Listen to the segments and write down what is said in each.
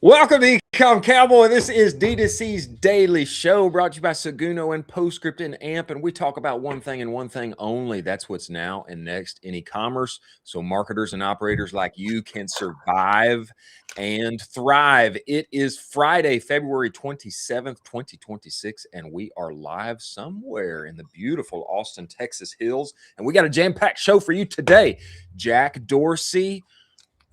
Welcome to Ecom Cowboy. This is D2C's daily show brought to you by Seguno and Postscript and AMP. And we talk about one thing and one thing only. That's what's now and next in e-commerce. So marketers and operators like you can survive and thrive. It is Friday, February 27th, 2026. And we are live somewhere in the beautiful Austin, Texas hills. And we got a jam-packed show for you today. Jack Dorsey,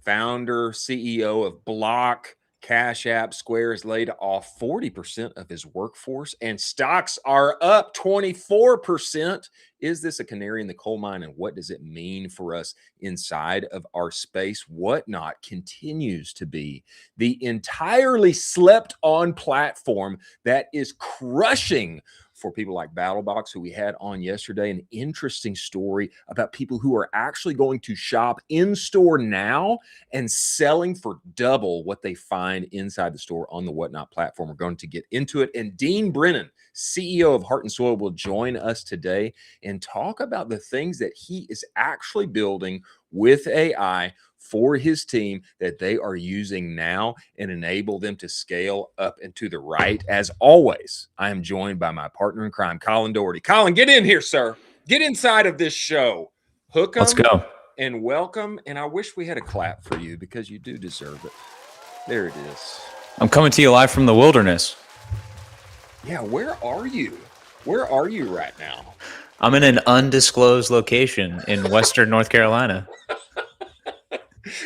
founder, CEO of Block, Cash App, Square, has laid off 40% of his workforce and stocks are up 24%. Is this a canary in the coal mine, and what does it mean for us inside of our space? Whatnot continues to be the entirely slept on platform that is crushing for people like BattleBox, who we had on yesterday. An interesting story about people who are actually going to shop in store now and selling for double what they find inside the store on the Whatnot platform. We're going to get into it. And Dean Brennan, CEO of Heart and Soil, will join us today and talk about the things that he is actually building with AI for his team that they are using now and enable them to scale up and to the right. As always, I am joined by my partner in crime, Colin Doherty. Colin, get in here, sir. Get inside of this show. Hook 'em. Let's go. And welcome. And I wish we had a clap for you because you do deserve it. There it is. I'm coming to you live from the wilderness. Yeah, where are you? Where are you right now? I'm in an undisclosed location in Western North Carolina.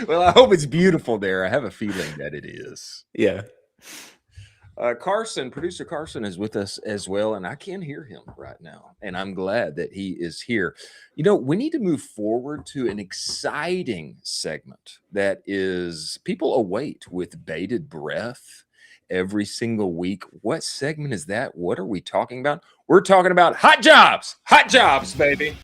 Well, I hope it's beautiful there. I have a feeling that it is. Yeah. Producer Carson is with us as well, and I can hear him right now, and I'm glad that he is here. You know, we need to move forward to an exciting segment that is people await with bated breath every single week. What segment is that? What are we talking about? We're talking about hot jobs, baby.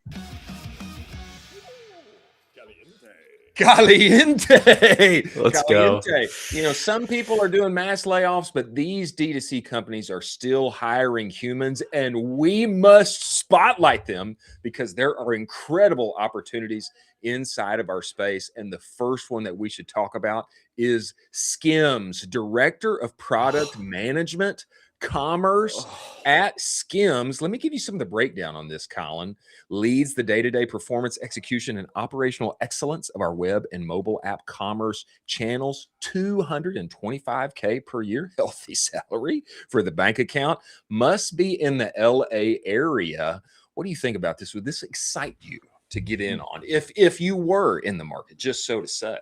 Caliente. Let's go. You know, some people are doing mass layoffs, but these D2C companies are still hiring humans, and we must spotlight them because there are incredible opportunities inside of our space. And the first one that we should talk about is SKIMS, Director of Product Management Commerce at SKIMS. Let me give you some of the breakdown on this, Colin. Leads the day-to-day performance, execution, and operational excellence of our web and mobile app commerce channels. $225K per year, healthy salary for the bank account. Must be in the LA area. What do you think about this? Would this excite you to get in on if you were in the market, just so to say?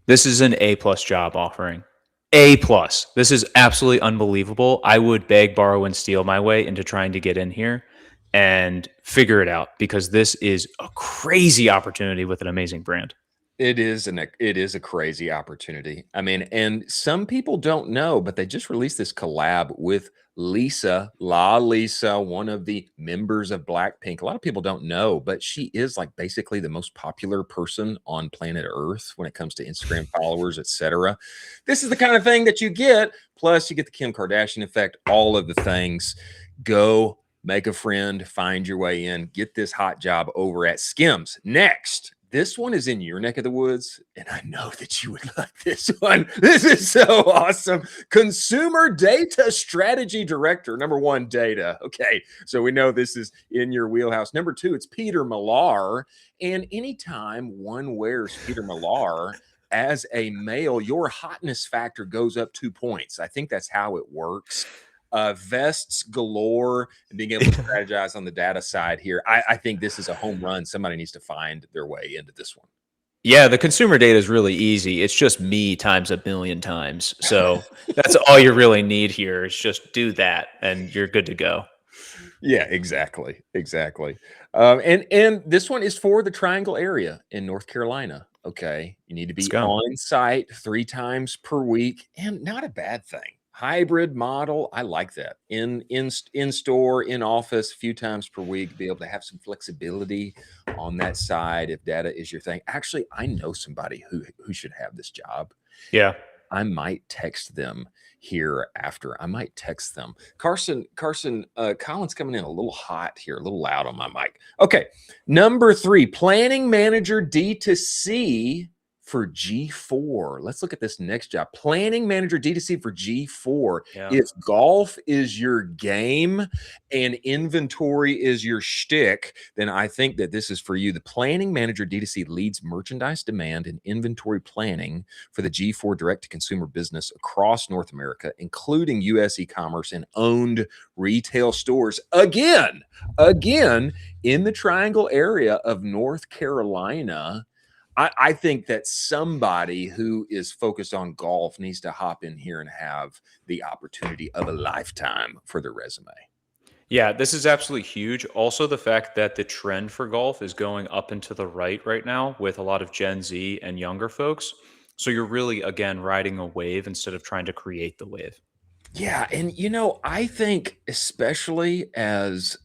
This is an A+ job offering. A+. This is absolutely unbelievable. I would beg, borrow, and steal my way into trying to get in here and figure it out, because this is a crazy opportunity with an amazing brand. It is a crazy opportunity. I mean, and some people don't know, but they just released this collab with Lisa, one of the members of Blackpink. A lot of people don't know, but she is like basically the most popular person on planet Earth when it comes to Instagram followers, etc. This is the kind of thing that you get. Plus, you get the Kim Kardashian effect, all of the things. Go make a friend, find your way in, get this hot job over at SKIMS. Next. This one is in your neck of the woods, and I know that you would like this one. This is so awesome. Consumer Data Strategy Director. Number one, data. Okay, so we know this is in your wheelhouse. Number two, it's Peter Millar. And anytime one wears Peter Millar as a male, your hotness factor goes up 2 points. I think that's how it works. Vests galore, and being able to strategize on the data side here. I think this is a home run. Somebody needs to find their way into this one. Yeah, the consumer data is really easy. It's just me times a million times. So that's all you really need here is just do that, and you're good to go. Yeah, exactly. And this one is for the Triangle area in North Carolina. Okay, you need to be on site 3 times per week, and not a bad thing. Hybrid model, I like that. In store, in office, a few times per week, be able to have some flexibility on that side if data is your thing. Actually, I know somebody who should have this job. Yeah. I might text them here after. I might text them. Carson, Colin's coming in a little hot here, a little loud on my mic. Okay, number 3, planning manager D2C for G4. Let's look at this next job. Planning manager D2C for G4. Yeah. If golf is your game and inventory is your shtick, then I think that this is for you. The planning manager D2C leads merchandise demand and inventory planning for the G4 direct-to-consumer business across North America, including U.S. e-commerce and owned retail stores. Again, in the Triangle area of North Carolina. I think that somebody who is focused on golf needs to hop in here and have the opportunity of a lifetime for their resume. Yeah, this is absolutely huge. Also, the fact that the trend for golf is going up and to the right now with a lot of Gen Z and younger folks. So you're really, again, riding a wave instead of trying to create the wave. Yeah, and I think especially as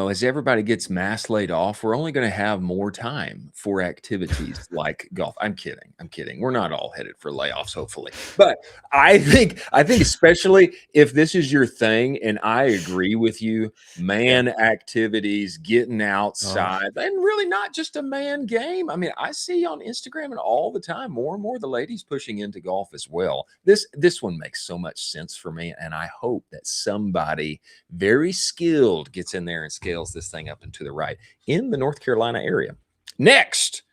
as everybody gets mass laid off, we're only going to have more time for activities like golf. I'm kidding. We're not all headed for layoffs, hopefully. But I think especially if this is your thing, and I agree with you, activities, getting outside, and really not just a man game. I mean, I see on Instagram and all the time more and more the ladies pushing into golf as well. This one makes so much sense for me, and I hope that somebody very skilled gets in there and scales this thing up and to the right in the North Carolina area. Next,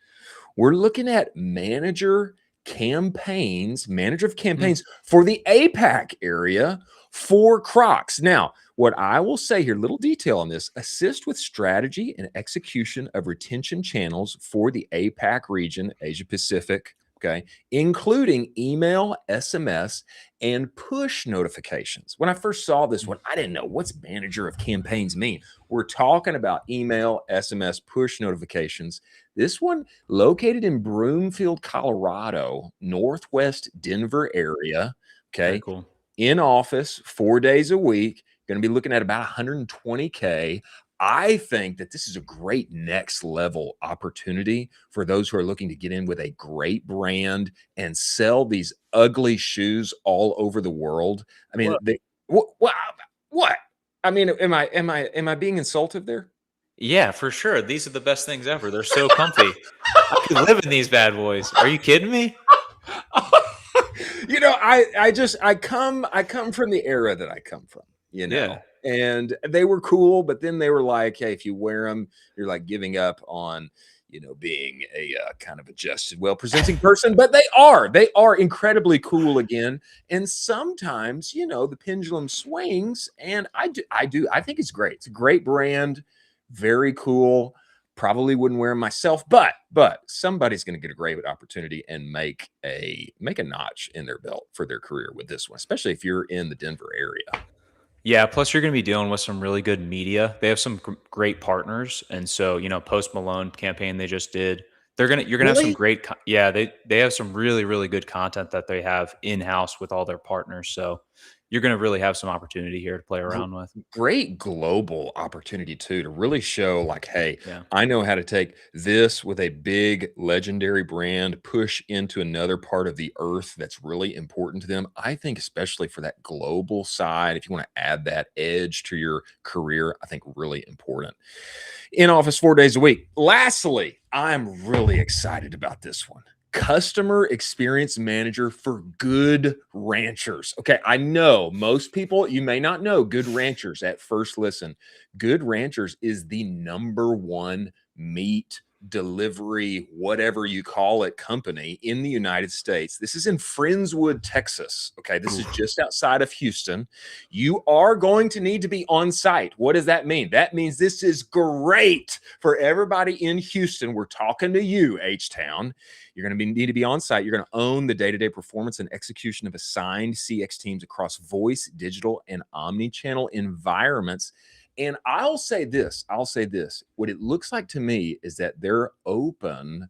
we're looking at manager of campaigns for the APAC area for Crocs. Now, what I will say here, little detail on this, assist with strategy and execution of retention channels for the APAC region, Asia Pacific, okay, including email, SMS, and push notifications. When I first saw this one, I didn't know what's manager of campaigns mean. We're talking about email, SMS, push notifications. This one located in Broomfield, Colorado, Northwest Denver area. Okay. Very cool. In office 4 days a week, going to be looking at about 120K. I think that this is a great next level opportunity for those who are looking to get in with a great brand and sell these ugly shoes all over the world. I mean, what? I mean, am I being insultive there? Yeah, for sure. These are the best things ever. They're so comfy. I could live in these bad boys. Are you kidding me? I come from the era that I come from, Yeah. And they were cool, but then they were like, hey, if you wear them, you're like giving up on, being a kind of adjusted, well-presenting person. But they are incredibly cool again. And sometimes, the pendulum swings, and I think it's great. It's a great brand, very cool. Probably wouldn't wear them myself, but somebody's going to get a great opportunity and make a notch in their belt for their career with this one, especially if you're in the Denver area. Yeah, plus you're going to be dealing with some really good media. They have some great partners, and so Post Malone campaign they just did. You're gonna have some great. They have some really good content that they have in house with all their partners. So you're going to really have some opportunity here to play around with. Great global opportunity too, to really show like, hey, I know how to take this with a big legendary brand, push into another part of the earth that's really important to them. I think especially for that global side, if you want to add that edge to your career, I think really important. In office 4 days a week. Lastly, I'm really excited about this one. Customer experience manager for Good Ranchers. Okay, I know most people, you may not know Good Ranchers at first listen. Good Ranchers is the #1 meat delivery, whatever you call it, company in the United States. This is in Friendswood, Texas. Okay, this is just outside of Houston. You are going to need to be on site. What does that mean? That means this is great for everybody in Houston. We're talking to you, H-Town. You're going to need to be on site. You're going to own the day-to-day performance and execution of assigned CX teams across voice, digital, and omni-channel environments. And I'll say this, what it looks like to me is that they're open,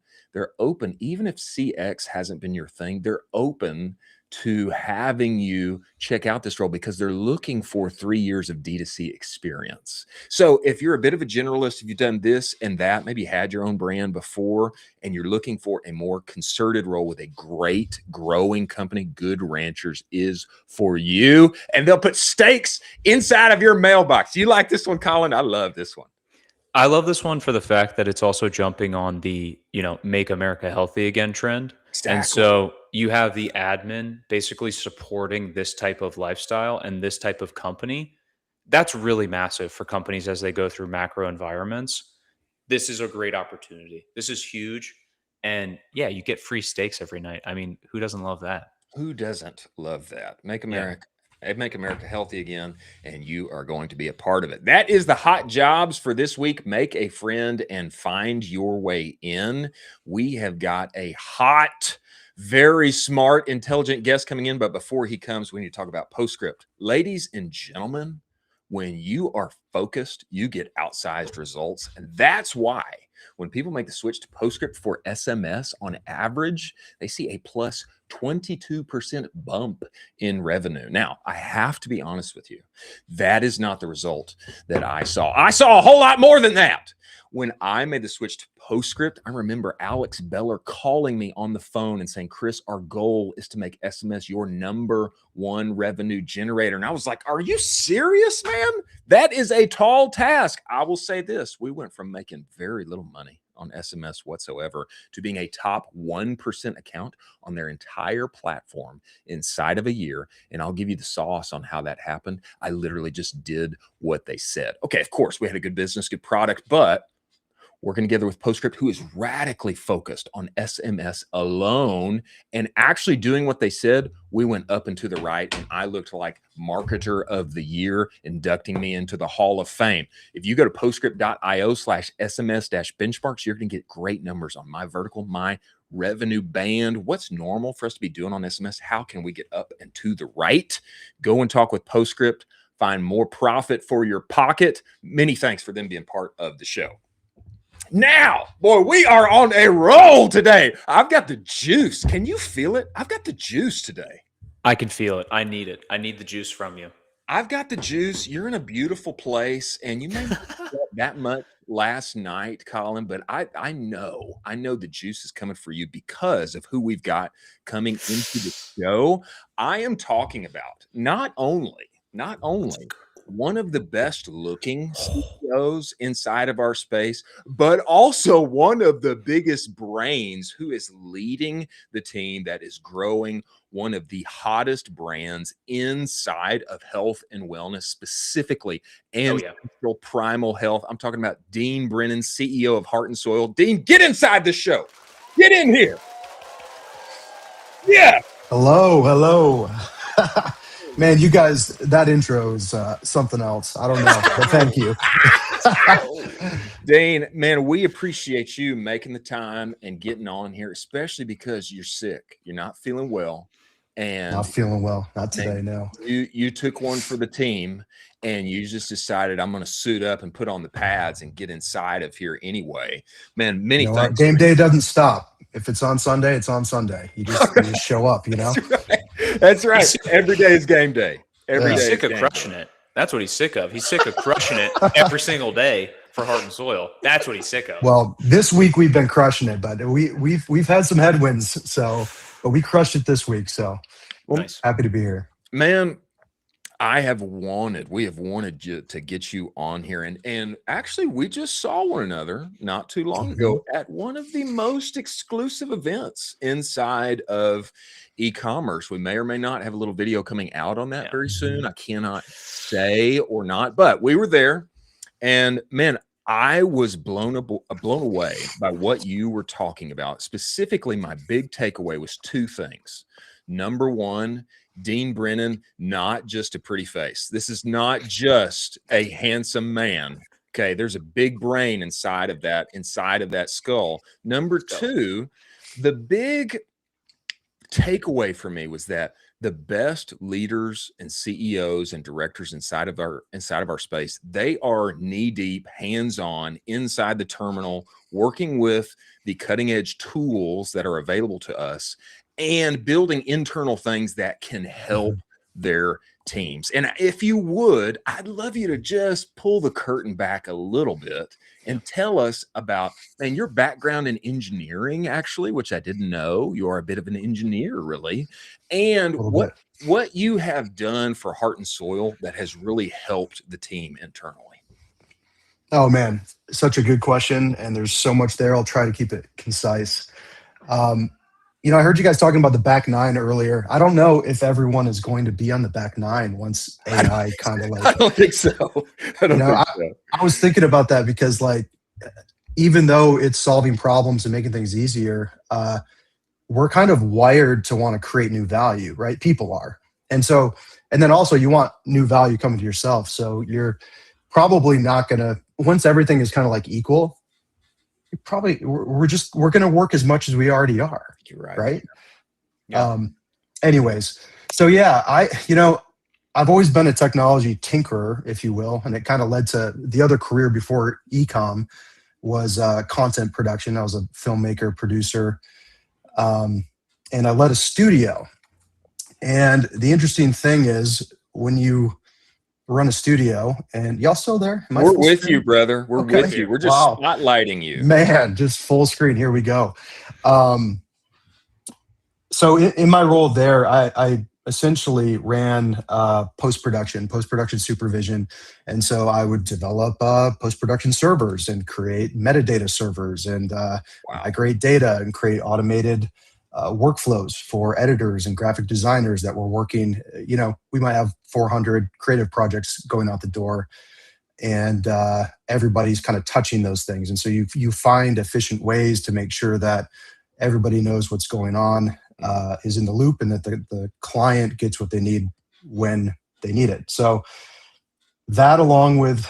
even if CX hasn't been your thing, they're open to having you check out this role because they're looking for 3 years of D2C experience. So if you're a bit of a generalist, if you've done this and that, maybe had your own brand before, and you're looking for a more concerted role with a great growing company, Good Ranchers is for you. And they'll put steaks inside of your mailbox. You like this one, Colin? I love this one. I love this one for the fact that it's also jumping on the, make America healthy again trend. And Exactly. so you have the admin basically supporting this type of lifestyle and this type of company. That's really massive for companies as they go through macro environments. This is a great opportunity. This is huge. And yeah, you get free steaks every night. I mean, who doesn't love that? Who doesn't love that? Yeah. Make America healthy again, and you are going to be a part of it. That is the hot jobs for this week. Make a friend and find your way in. We have got a hot, very smart, intelligent guest coming in. But before he comes, we need to talk about Postscript. Ladies and gentlemen, when you are focused, you get outsized results. And that's why when people make the switch to Postscript for SMS, on average, they see a plus 22% bump in revenue. Now, I have to be honest with you. That is not the result that I saw. I saw a whole lot more than that. When I made the switch to Postscript, I remember Alex Beller calling me on the phone and saying, Chris, our goal is to make SMS your #1 revenue generator. And I was like, are you serious, man? That is a tall task. I will say this. We went from making very little money on SMS whatsoever to being a top 1% account on their entire platform inside of a year. And I'll give you the sauce on how that happened. I literally just did what they said. Okay, of course, we had a good business, good product, but working together with Postscript, who is radically focused on SMS alone and actually doing what they said, we went up and to the right, and I looked like Marketer of the Year, inducting me into the Hall of Fame. If you go to postscript.io/SMS-benchmarks, you're going to get great numbers on my vertical, my revenue band. What's normal for us to be doing on SMS? How can we get up and to the right? Go and talk with Postscript. Find more profit for your pocket. Many thanks for them being part of the show. Now, boy, we are on a roll today. I've got the juice. Can you feel it? I've got the juice today. I can feel it. I need it. I need the juice from you. I've got the juice. You're in a beautiful place, and you may not get that much last night, Colin, but I know the juice is coming for you because of who we've got coming into the show. I am talking about not only one of the best looking CEOs inside of our space, but also one of the biggest brains who is leading the team that is growing one of the hottest brands inside of health and wellness, specifically ancestral primal health. I'm talking about Dean Brennan, CEO of Heart and Soil. Dean, get inside the show. Get in here. Yeah. Hello. Man, you guys, that intro is something else. I don't know, but thank you. Dean, man, we appreciate you making the time and getting on here, especially because you're sick. You're not feeling well. And Not feeling well. Not today, no. You took one for the team, and you just decided, I'm going to suit up and put on the pads and get inside of here anyway. Man, many thanks. Game day doesn't stop. If it's on Sunday, it's on Sunday. You just show up, That's right. Every day is game day. He's sick of crushing it. That's what he's sick of. He's sick of crushing it every single day for Heart and Soil. That's what he's sick of. Well, this week we've been crushing it, but we've had some headwinds, but we crushed it this week. So nice. Happy to be here. Man, we have wanted you to get you on here. And actually, we just saw one another not too long ago at one of the most exclusive events inside of e-commerce. We may or may not have a little video coming out on that very soon. I cannot say or not, but we were there. And man, I was blown away by what you were talking about. Specifically, my big takeaway was two things. Number one, Dean Brennan, not just a pretty face. This is not just a handsome man. Okay, there's a big brain inside of that skull. Number two, the big takeaway for me was that the best leaders and CEOs and directors inside of our space, they are knee deep, hands-on, inside the terminal, working with the cutting edge tools that are available to us and building internal things that can help their teams. And if you would, I'd love you to just pull the curtain back a little bit and tell us about, man, your background in engineering, actually, which I didn't know. You are a bit of an engineer, really. And what you have done for Heart and Soil that has really helped the team internally. Oh man, such a good question, and there's so much there. I'll try to keep it concise. Um, I heard you guys talking about the back nine earlier. I don't know if everyone is going to be on the back nine once I don't AI think kind of so. I like, don't think so. I you don't know, think I, so. I was thinking about that because like, even though it's solving problems and making things easier, we're kind of wired to want to create new value, right? People are. And so, and then also you want new value coming to yourself. So you're probably not going to, once everything is kind of like equal, we're going to work as much as we already are. You're right. Right. Yeah. Anyways. So yeah, I've always been a technology tinkerer, if you will. And it kind of led to the other career before ecom was content production. I was a filmmaker, producer, and I led a studio. And the interesting thing is when you run a studio, and y'all still there? Am I We're full with screen? you, brother. We're Okay. with you. We're just Wow. spotlighting you. Man, just full screen. Here we go. So in my role there, I essentially ran post-production supervision. And so I would develop post-production servers and create metadata servers and Wow. migrate data and create automated workflows for editors and graphic designers that were working. We might have 400 creative projects going out the door, and everybody's kind of touching those things. And so you find efficient ways to make sure that everybody knows what's going on, is in the loop, and that the client gets what they need when they need it. So that, along with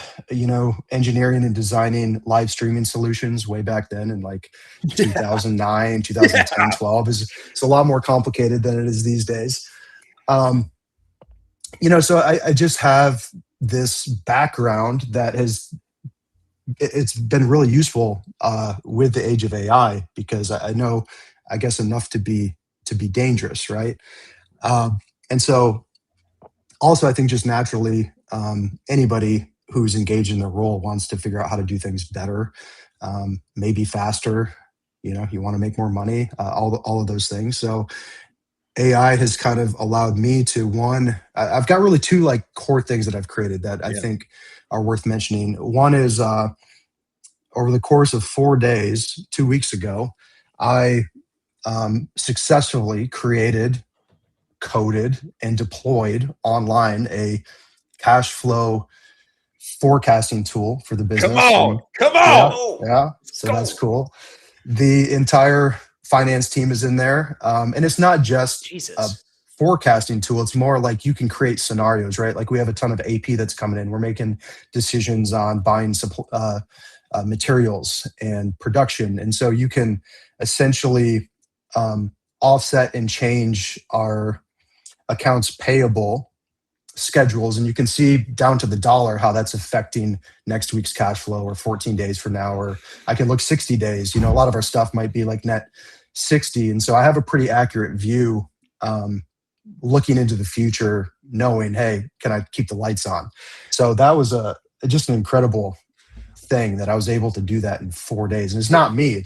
engineering and designing live streaming solutions way back then in like 2009, 2010, 12, is it's a lot more complicated than it is these days. So I just have this background that it's been really useful with the age of AI, because I know, I guess, enough to be dangerous, right? And so also, I think just naturally, anybody who's engaged in the role wants to figure out how to do things better, maybe faster. You want to make more money, all of those things. So AI has kind of allowed me to, I've got really two like core things that I've created that I think are worth mentioning. One is over the course of 4 days, 2 weeks ago, I successfully created, coded, and deployed online a cash flow forecasting tool for the business. Come on. Yeah. So that's cool. The entire finance team is in there. And it's not just a forecasting tool. It's more like you can create scenarios, right? Like we have a ton of AP that's coming in. We're making decisions on buying materials and production. And so you can essentially offset and change our accounts payable schedules, and you can see down to the dollar how that's affecting next week's cash flow, or 14 days from now, or I can look 60 days. A lot of our stuff might be like net 60. And so I have a pretty accurate view looking into the future, knowing, hey, can I keep the lights on? So that was just an incredible thing that I was able to do that in 4 days. And it's not me.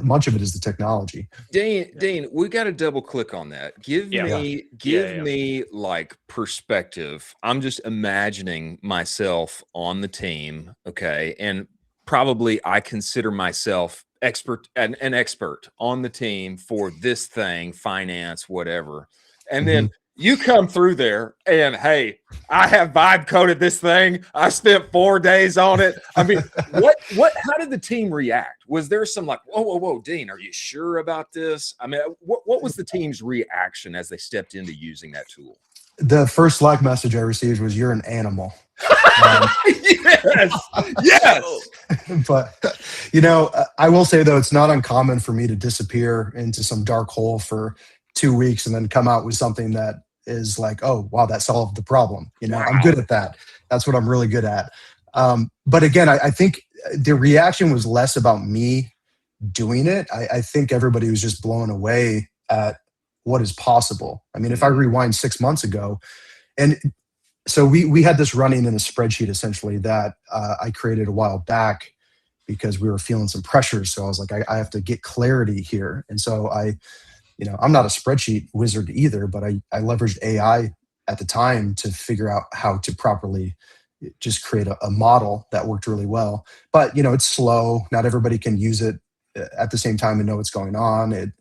Much of it is the technology. Dean, we got to double click on that. Give me like perspective. I'm just imagining myself on the team. Okay. And probably I consider myself an expert on the team for this thing, finance, whatever. And then you come through there and, hey, I have vibe coded this thing. I spent 4 days on it. I mean, how did the team react? Was there some like, whoa, Dean, are you sure about this? I mean, what was the team's reaction as they stepped into using that tool? The first Slack message I received was, "You're an animal." Yes. But, I will say though, it's not uncommon for me to disappear into some dark hole for 2 weeks and then come out with something that is like, oh, wow, that solved the problem. I'm good at that. That's what I'm really good at. But again, I think the reaction was less about me doing it. I think everybody was just blown away at what is possible. I mean, if I rewind 6 months ago, and so we had this running in a spreadsheet essentially that I created a while back because we were feeling some pressure. So I was like, I have to get clarity here. And so I'm not a spreadsheet wizard either, but I leveraged AI at the time to figure out how to properly just create a model that worked really well. But it's slow. Not everybody can use it at the same time and know what's going on.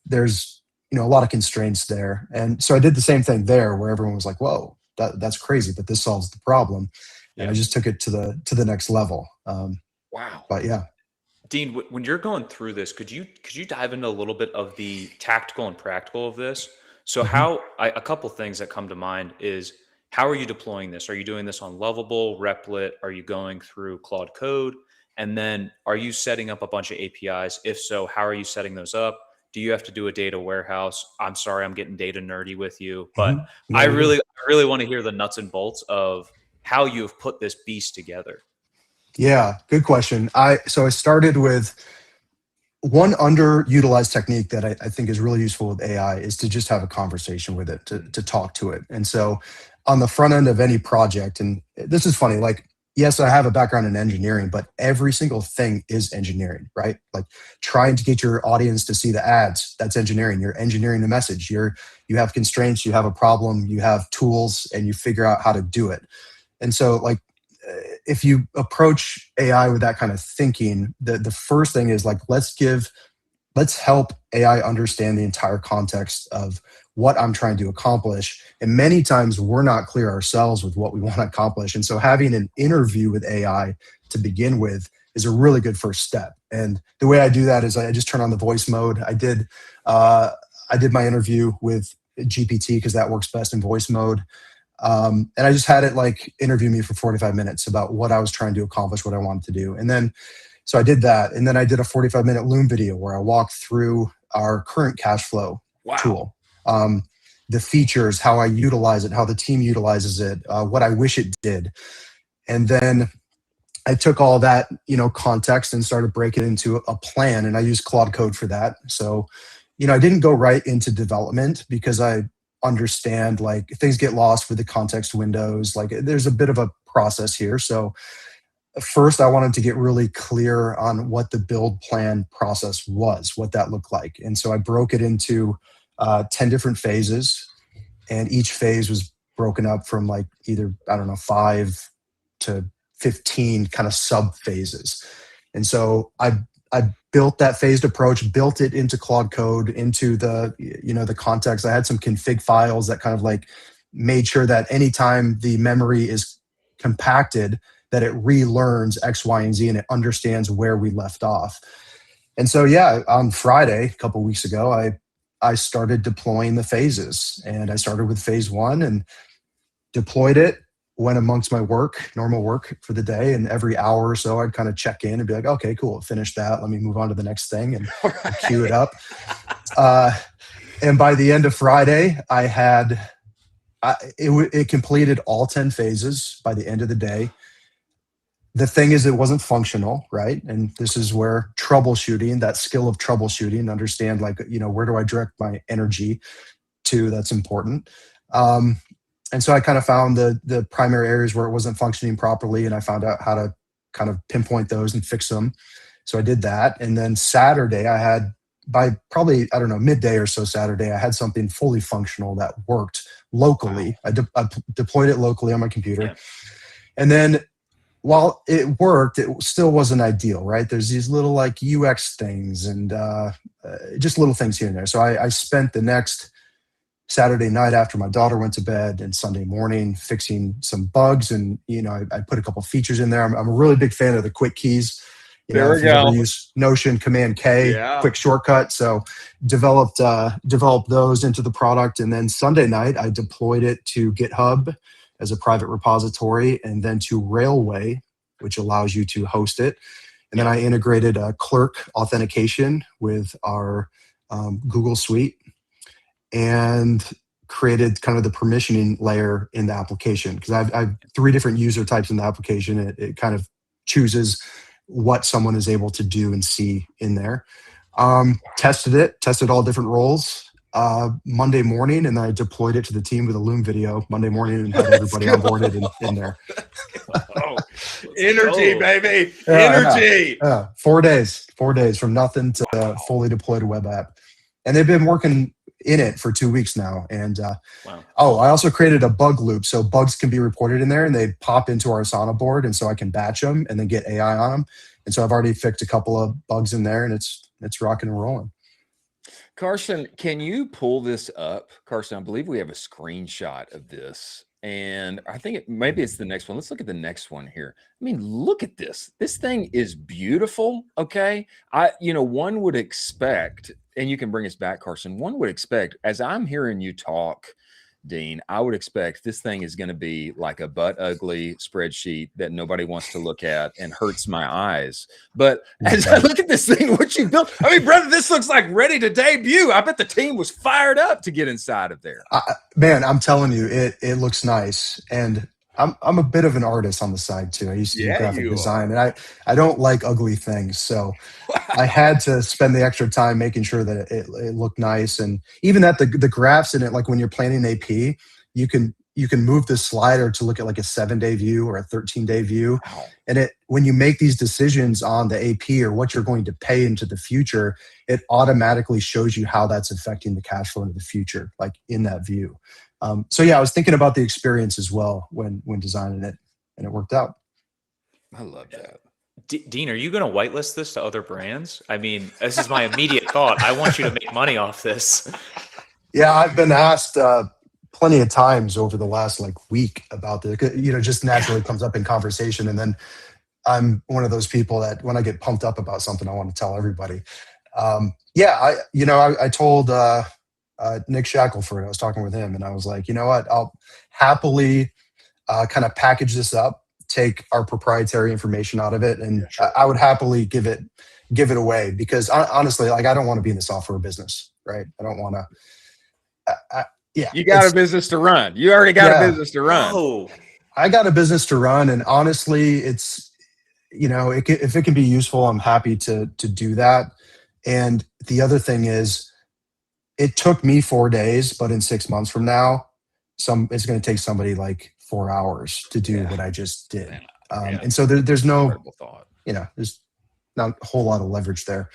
There's a lot of constraints there, and so I did the same thing there, where everyone was like, "Whoa, that's crazy," but this solves the problem, and I just took it to the next level. Wow. But yeah. Dean, when you're going through this, could you dive into a little bit of the tactical and practical of this? So a couple things that come to mind is, how are you deploying this? Are you doing this on Lovable, Replit? Are you going through Claude Code? And then are you setting up a bunch of APIs? If so, how are you setting those up? Do you have to do a data warehouse? I'm sorry, I'm getting data nerdy with you, but No, I really want to hear the nuts and bolts of how you've put this beast together. Yeah, good question. So I started with one underutilized technique that I think is really useful with AI is to just have a conversation with it, to talk to it. And so on the front end of any project, and this is funny, like, yes, I have a background in engineering, but every single thing is engineering, right? Like trying to get your audience to see the ads, that's engineering. You're engineering the message. You have constraints, you have a problem, you have tools, and you figure out how to do it. And so like, if you approach AI with that kind of thinking, the first thing is like, let's help AI understand the entire context of what I'm trying to accomplish. And many times we're not clear ourselves with what we want to accomplish. And so having an interview with AI to begin with is a really good first step. And the way I do that is I just turn on the voice mode. I did my interview with GPT because that works best in voice mode. And I just had it like interview me for 45 minutes about what I was trying to accomplish, what I wanted to do. And then, so I did that. And then I did a 45-minute Loom video where I walked through our current Cashflow tool, the features, how I utilize it, how the team utilizes it, what I wish it did. And then I took all that, context and started breaking it into a plan. And I used Claude Code for that. So, I didn't go right into development because I understand like things get lost with the context windows. Like there's a bit of a process here. So first I wanted to get really clear on what the build plan process was, what that looked like. And so I broke it into 10 different phases, and each phase was broken up from like either, 5 to 15 kind of sub phases. And so I built that phased approach, built it into Claude Code, into the, the context. I had some config files that kind of like made sure that anytime the memory is compacted, that it relearns X, Y, and Z, and it understands where we left off. And so, yeah, on Friday, a couple of weeks ago, I started deploying the phases, and I started with phase 1 and deployed it, went amongst my normal work for the day. And every hour or so, I'd kind of check in and be like, okay, cool, finished that. Let me move on to the next thing and queue it up. And by the end of Friday, it completed all 10 phases by the end of the day. The thing is, it wasn't functional, right? And this is where troubleshooting, that skill of troubleshooting, understand like, where do I direct my energy to, that's important. And so I kind of found the primary areas where it wasn't functioning properly, and I found out how to kind of pinpoint those and fix them. So I did that. And then Saturday, I had, by probably, midday or so Saturday, I had something fully functional that worked locally. I deployed it locally on my computer. Yeah. And then while it worked, it still wasn't ideal, right? There's these little like UX things and just little things here and there. So I spent the next Saturday night after my daughter went to bed and Sunday morning fixing some bugs. And, I put a couple features in there. I'm a really big fan of the quick keys. There we go. Use Notion, Command K, quick shortcut. So developed those into the product. And then Sunday night, I deployed it to GitHub as a private repository, and then to Railway, which allows you to host it. And then I integrated a clerk authentication with our Google Suite, and created kind of the permissioning layer in the application, because I have 3 different user types in the application. It kind of chooses what someone is able to do and see in there. Tested all different roles Monday morning, and then I deployed it to the team with a Loom video Monday morning and had everybody onboarded in there. Energy, baby. Energy. 4 days from nothing to fully deployed web app. And they've been working in it for 2 weeks now. And Wow. I also created a bug loop, so bugs can be reported in there, and they pop into our Asana board, and so I can batch them and then get AI on them. And so I've already fixed a couple of bugs in there, and it's rocking and rolling. Carson, can you pull this up? Carson, I believe we have a screenshot of this. And I think maybe it's the next one. Let's look at the next one here. I mean, look at this. This thing is beautiful. Okay. One would expect, and you can bring us back, Carson, one would expect, as I'm hearing you talk, Dean, I would expect this thing is going to be like a butt ugly spreadsheet that nobody wants to look at and hurts my eyes. But as I look at this thing, what you built, I mean, brother, this looks like ready to debut. I bet the team was fired up to get inside of there. Man, I'm telling you, it looks nice. And I'm a bit of an artist on the side too. I used to do graphic design, and I don't like ugly things. So I had to spend the extra time making sure that it looked nice. And even that the graphs in it, like when you're planning AP, you can move the slider to look at like a 7-day view or a 13-day view. Wow. And when you make these decisions on the AP or what you're going to pay into the future, it automatically shows you how that's affecting the cash flow into the future, like in that view. So yeah, I was thinking about the experience as well when designing it, and it worked out. I love that. Dean, are you going to whitelist this to other brands? I mean, this is my immediate thought. I want you to make money off this. Yeah, I've been asked plenty of times over the last week about this. Just naturally comes up in conversation, and then I'm one of those people that when I get pumped up about something, I want to tell everybody. I told Nick Shackelford, I was talking with him, and I was like, you know what, I'll happily kind of package this up, take our proprietary information out of it, and I would happily give it away, because honestly, I don't want to be in the software business, right? I don't want to. You got a business to run. You already got a business to run. Oh, I got a business to run, and honestly, it's if it can be useful, I'm happy to do that. And the other thing is, it took me 4 days, but in 6 months from now, it's going to take somebody 4 hours to do what I just did. And so there's no thought. There's not a whole lot of leverage there.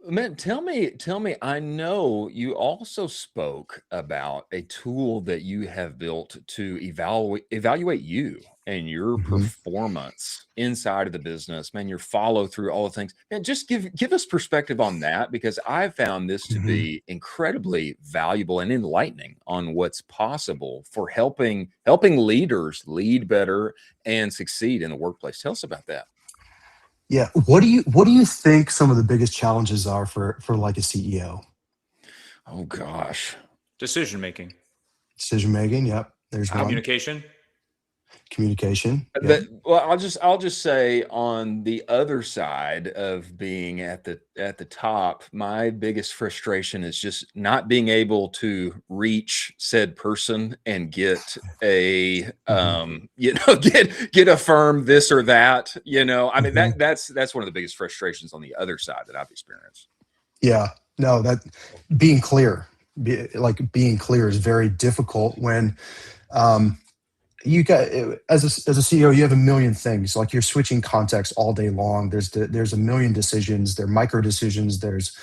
Man, tell me, I know you also spoke about a tool that you have built to evaluate you and your performance inside of the business, man, your follow through, all the things. And just give us perspective on that, because I found this to be incredibly valuable and enlightening on what's possible for helping leaders lead better and succeed in the workplace. Tell us about that. Yeah. What do you think some of the biggest challenges are for a CEO? Oh gosh. Decision making. Yep. There's one. Communication. Yep. Well, I'll just say, on the other side of being at the top, my biggest frustration is just not being able to reach said person and get a get a firm this or that. I mean, that's one of the biggest frustrations on the other side that I've experienced. Yeah. No, that being clear is very difficult when you got, as a CEO, you have a million things. Like, you're switching context all day long. There's a million decisions. There are micro decisions. There's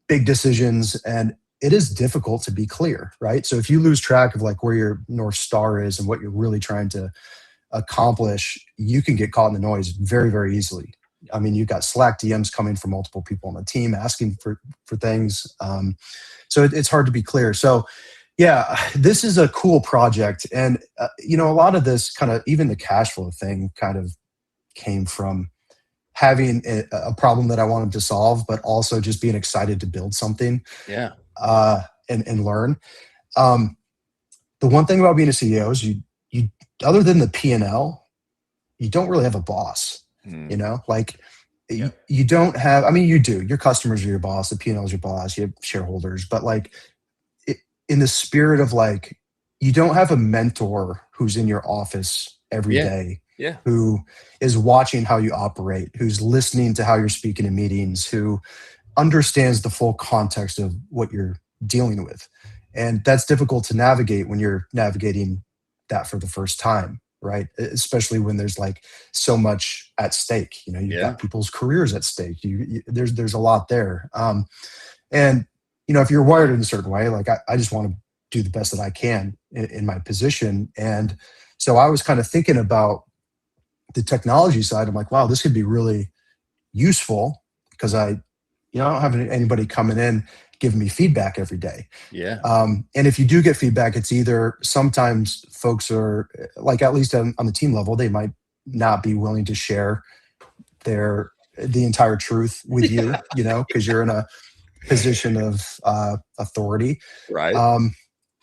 big decisions, and it is difficult to be clear, right? So if you lose track of where your North Star is and what you're really trying to accomplish, you can get caught in the noise very, very easily. I mean, you've got Slack DMs coming from multiple people on the team asking for things. So it's hard to be clear. So yeah, this is a cool project. And, a lot of this kind of, even the cash flow thing kind of came from having a problem that I wanted to solve, but also just being excited to build something and learn. The one thing about being a CEO is you other than the P&L, you don't really have a boss, you don't have, I mean, you do, your customers are your boss, the P&L is your boss, you have shareholders, but in the spirit of you don't have a mentor who's in your office every day, who is watching how you operate, who's listening to how you're speaking in meetings, who understands the full context of what you're dealing with. And that's difficult to navigate when you're navigating that for the first time, right? Especially when there's so much at stake. You've got people's careers at stake. There's a lot there. And if you're wired in a certain way, like I just want to do the best that I can in my position. And so I was kind of thinking about the technology side. I'm like, wow, this could be really useful because I don't have anybody coming in giving me feedback every day. Yeah. And if you do get feedback, it's either sometimes folks are like, at least on the team level, they might not be willing to share the entire truth with you, because you're in a position of authority. Right.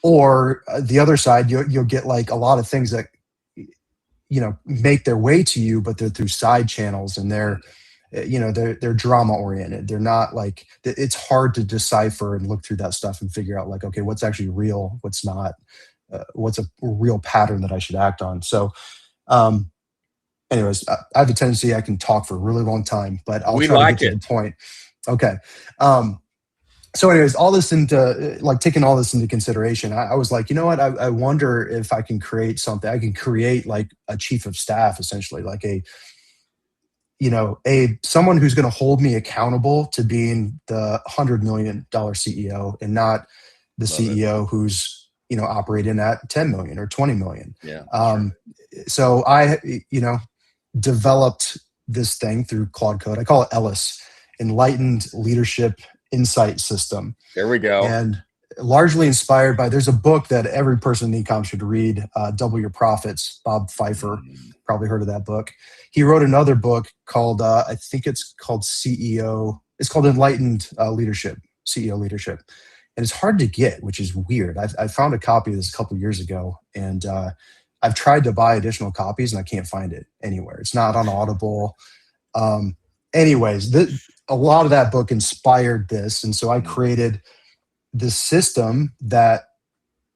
Or the other side, you'll get like a lot of things that make their way to you, but they're through side channels, and they're drama oriented. They're not like, it's hard to decipher and look through that stuff and figure out like, okay, what's actually real, what's not, what's a real pattern that I should act on. So anyways, I have a tendency, I can talk for a really long time, but I'll try to get to the point. Okay. So anyways, all this taking all this into consideration, I was like, you know what? I wonder if I can create something. I can create like a chief of staff, essentially, like someone who's going to hold me accountable to being the $100 million CEO and not the CEO who's, operating at 10 million or 20 million. Yeah. So I, developed this thing through Claude Code. I call it ELLIS, Enlightened Leadership Insight System. There we go. And largely inspired by, there's a book that every person in ecom should read, Double Your Profits, Bob Pfeiffer. Probably heard of that book. He wrote another book called, I think it's called CEO. It's called Enlightened Leadership, CEO Leadership. And it's hard to get, which is weird. I found a copy of this a couple of years ago, and I've tried to buy additional copies and I can't find it anywhere. It's not on Audible. Anyways, a lot of that book inspired this. And so I created this system that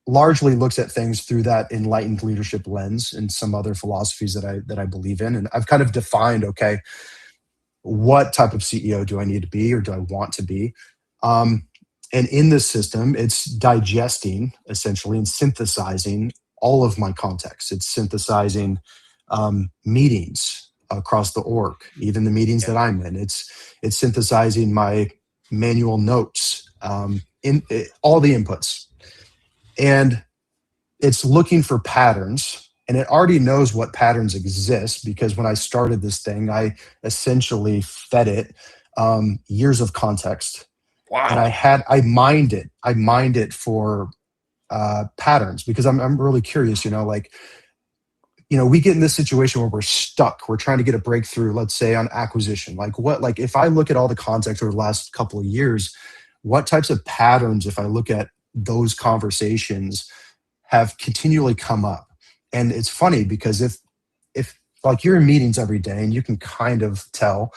largely looks at things through that enlightened leadership lens and some other philosophies that I believe in. And I've kind of defined, okay, what type of CEO do I need to be or do I want to be? And in this system, it's digesting essentially and synthesizing all of my context. It's synthesizing meetings across the org, even the meetings that I'm in. It's synthesizing my manual notes, all the inputs. And it's looking for patterns, and it already knows what patterns exist because when I started this thing, I essentially fed it years of context. Wow. And I mined it for patterns because I'm really curious, we get in this situation where we're stuck. We're trying to get a breakthrough, let's say on acquisition. Like if I look at all the context over the last couple of years, what types of patterns, if I look at those conversations, have continually come up? And it's funny because if like you're in meetings every day and you can kind of tell,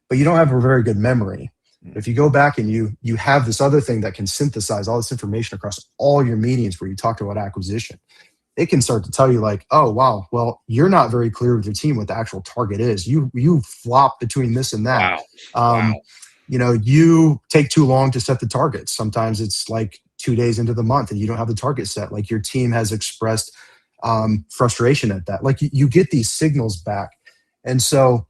but you don't have a very good memory. If you go back and you have this other thing that can synthesize all this information across all your meetings where you talked about acquisition, it can start to tell you like, oh, wow, well, you're not very clear with your team what the actual target is. You flop between this and that. Wow. You take too long to set the targets. Sometimes it's like 2 days into the month and you don't have the target set. Like your team has expressed frustration at that. Like you get these signals back. And so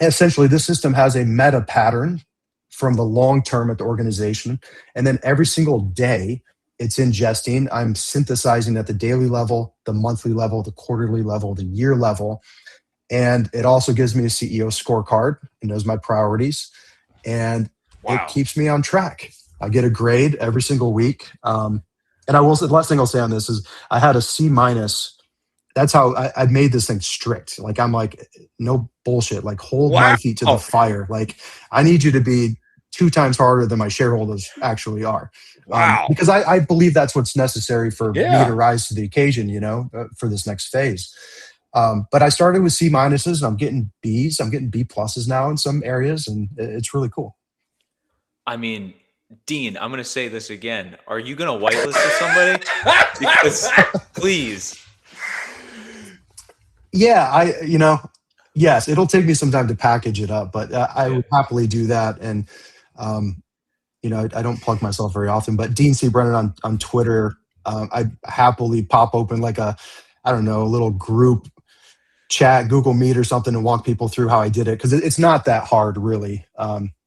essentially this system has a meta pattern from the long term at the organization. And then every single day it's ingesting, I'm synthesizing at the daily level, the monthly level, the quarterly level, the year level. And it also gives me a CEO scorecard. It knows my priorities. And it keeps me on track. I get a grade every single week. And I will say, the last thing I'll say on this is I had a C-. That's how I made this thing strict. Like, I'm like, no bullshit. Like, hold my feet to the fire. Like, I need you to be 2 times harder than my shareholders actually are. Wow. Because I believe that's what's necessary for me to rise to the occasion, for this next phase. But I started with C-, and I'm getting Bs. I'm getting B+ now in some areas, and it's really cool. I mean, Dean, I'm going to say this again. Are you going to whitelist to somebody? Because please. Yeah, yes, it'll take me some time to package it up, but I would happily do that. And, I don't plug myself very often, but Dean C. Brennan on Twitter, I happily pop open like a little group chat, Google Meet or something, and walk people through how I did it. Cause it's not that hard really.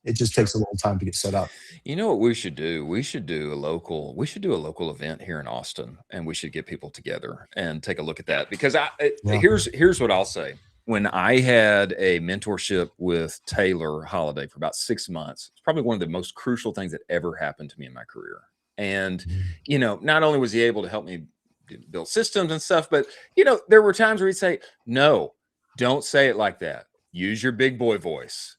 It just takes a little time to get set up. You know what we should do? We should do a local event here in Austin, and we should get people together and take a look at that. Because Yeah. here's what I'll say. When I had a mentorship with Taylor Holiday for about 6 months, it's probably one of the most crucial things that ever happened to me in my career. And not only was he able to help me build systems and stuff, but there were times where he'd say, "No, don't say it like that. Use your big boy voice,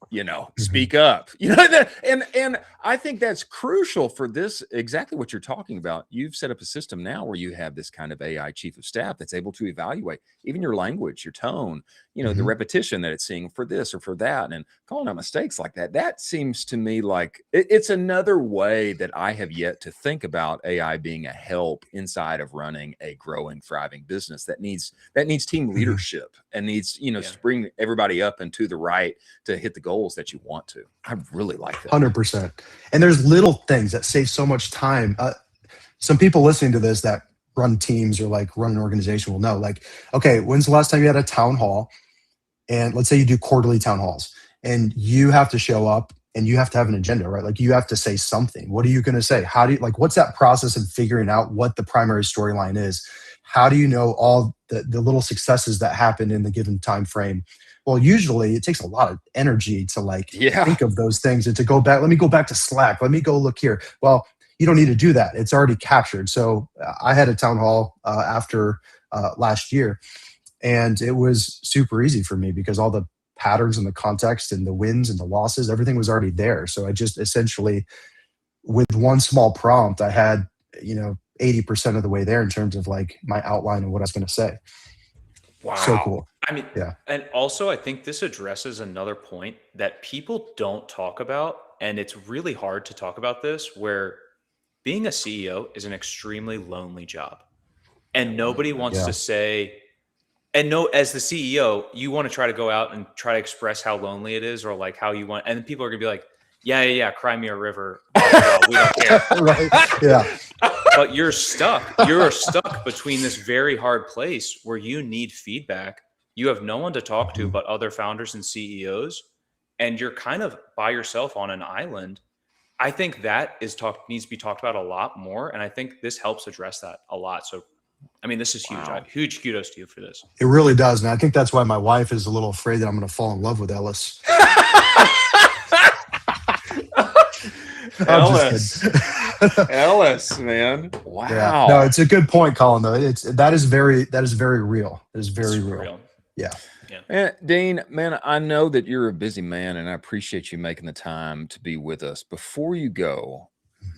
speak up, and I think that's crucial for this, exactly what you're talking about. You've set up a system now where you have this kind of AI chief of staff that's able to evaluate even your language, your tone, the repetition that it's seeing for this or for that, and calling out mistakes like that. That seems to me like it's another way that I have yet to think about AI being a help inside of running a growing, thriving business that needs team leadership and needs, to bring everybody up and to the right to hit the goals that you want to. I really like that. 100%. And there's little things that save so much time. Some people listening to this that run teams or like run an organization will know, like, okay, when's the last time you had a town hall? And let's say you do quarterly town halls and you have to show up and you have to have an agenda, right? Like you have to say something. What are you going to say? How do you, like, what's that process of figuring out what the primary storyline is? How do you know all the little successes that happen in the given time frame? Well, usually it takes a lot of energy to think of those things and to go back. Let me go back to Slack. Let me go look here. Well, you don't need to do that. It's already captured. So I had a town hall after last year, and it was super easy for me because all the patterns and the context and the wins and the losses, everything was already there. So I just essentially, with one small prompt, I had 80% of the way there in terms of like my outline and what I was going to say. Wow. So cool. I mean, yeah. And also I think this addresses another point that people don't talk about. And it's really hard to talk about this, where being a CEO is an extremely lonely job. And nobody wants to say, as the CEO, you want to try to go out and try to express how lonely it is or like how you want. And people are going to be like, yeah, cry me a river. We don't care. Right. Yeah. But you're stuck. You're stuck between this very hard place where you need feedback. You have no one to talk to but other founders and CEOs, and you're kind of by yourself on an island. I think that needs to be talked about a lot more, and I think this helps address that a lot. So, I mean, this is huge. Wow. Huge kudos to you for this. It really does, and I think that's why my wife is a little afraid that I'm going to fall in love with Ellis. Ellis, man. Wow. Yeah. No, it's a good point, Colin, though. That is very real. It is very real. Yeah. And Dean, man, I know that you're a busy man, and I appreciate you making the time to be with us. Before you go,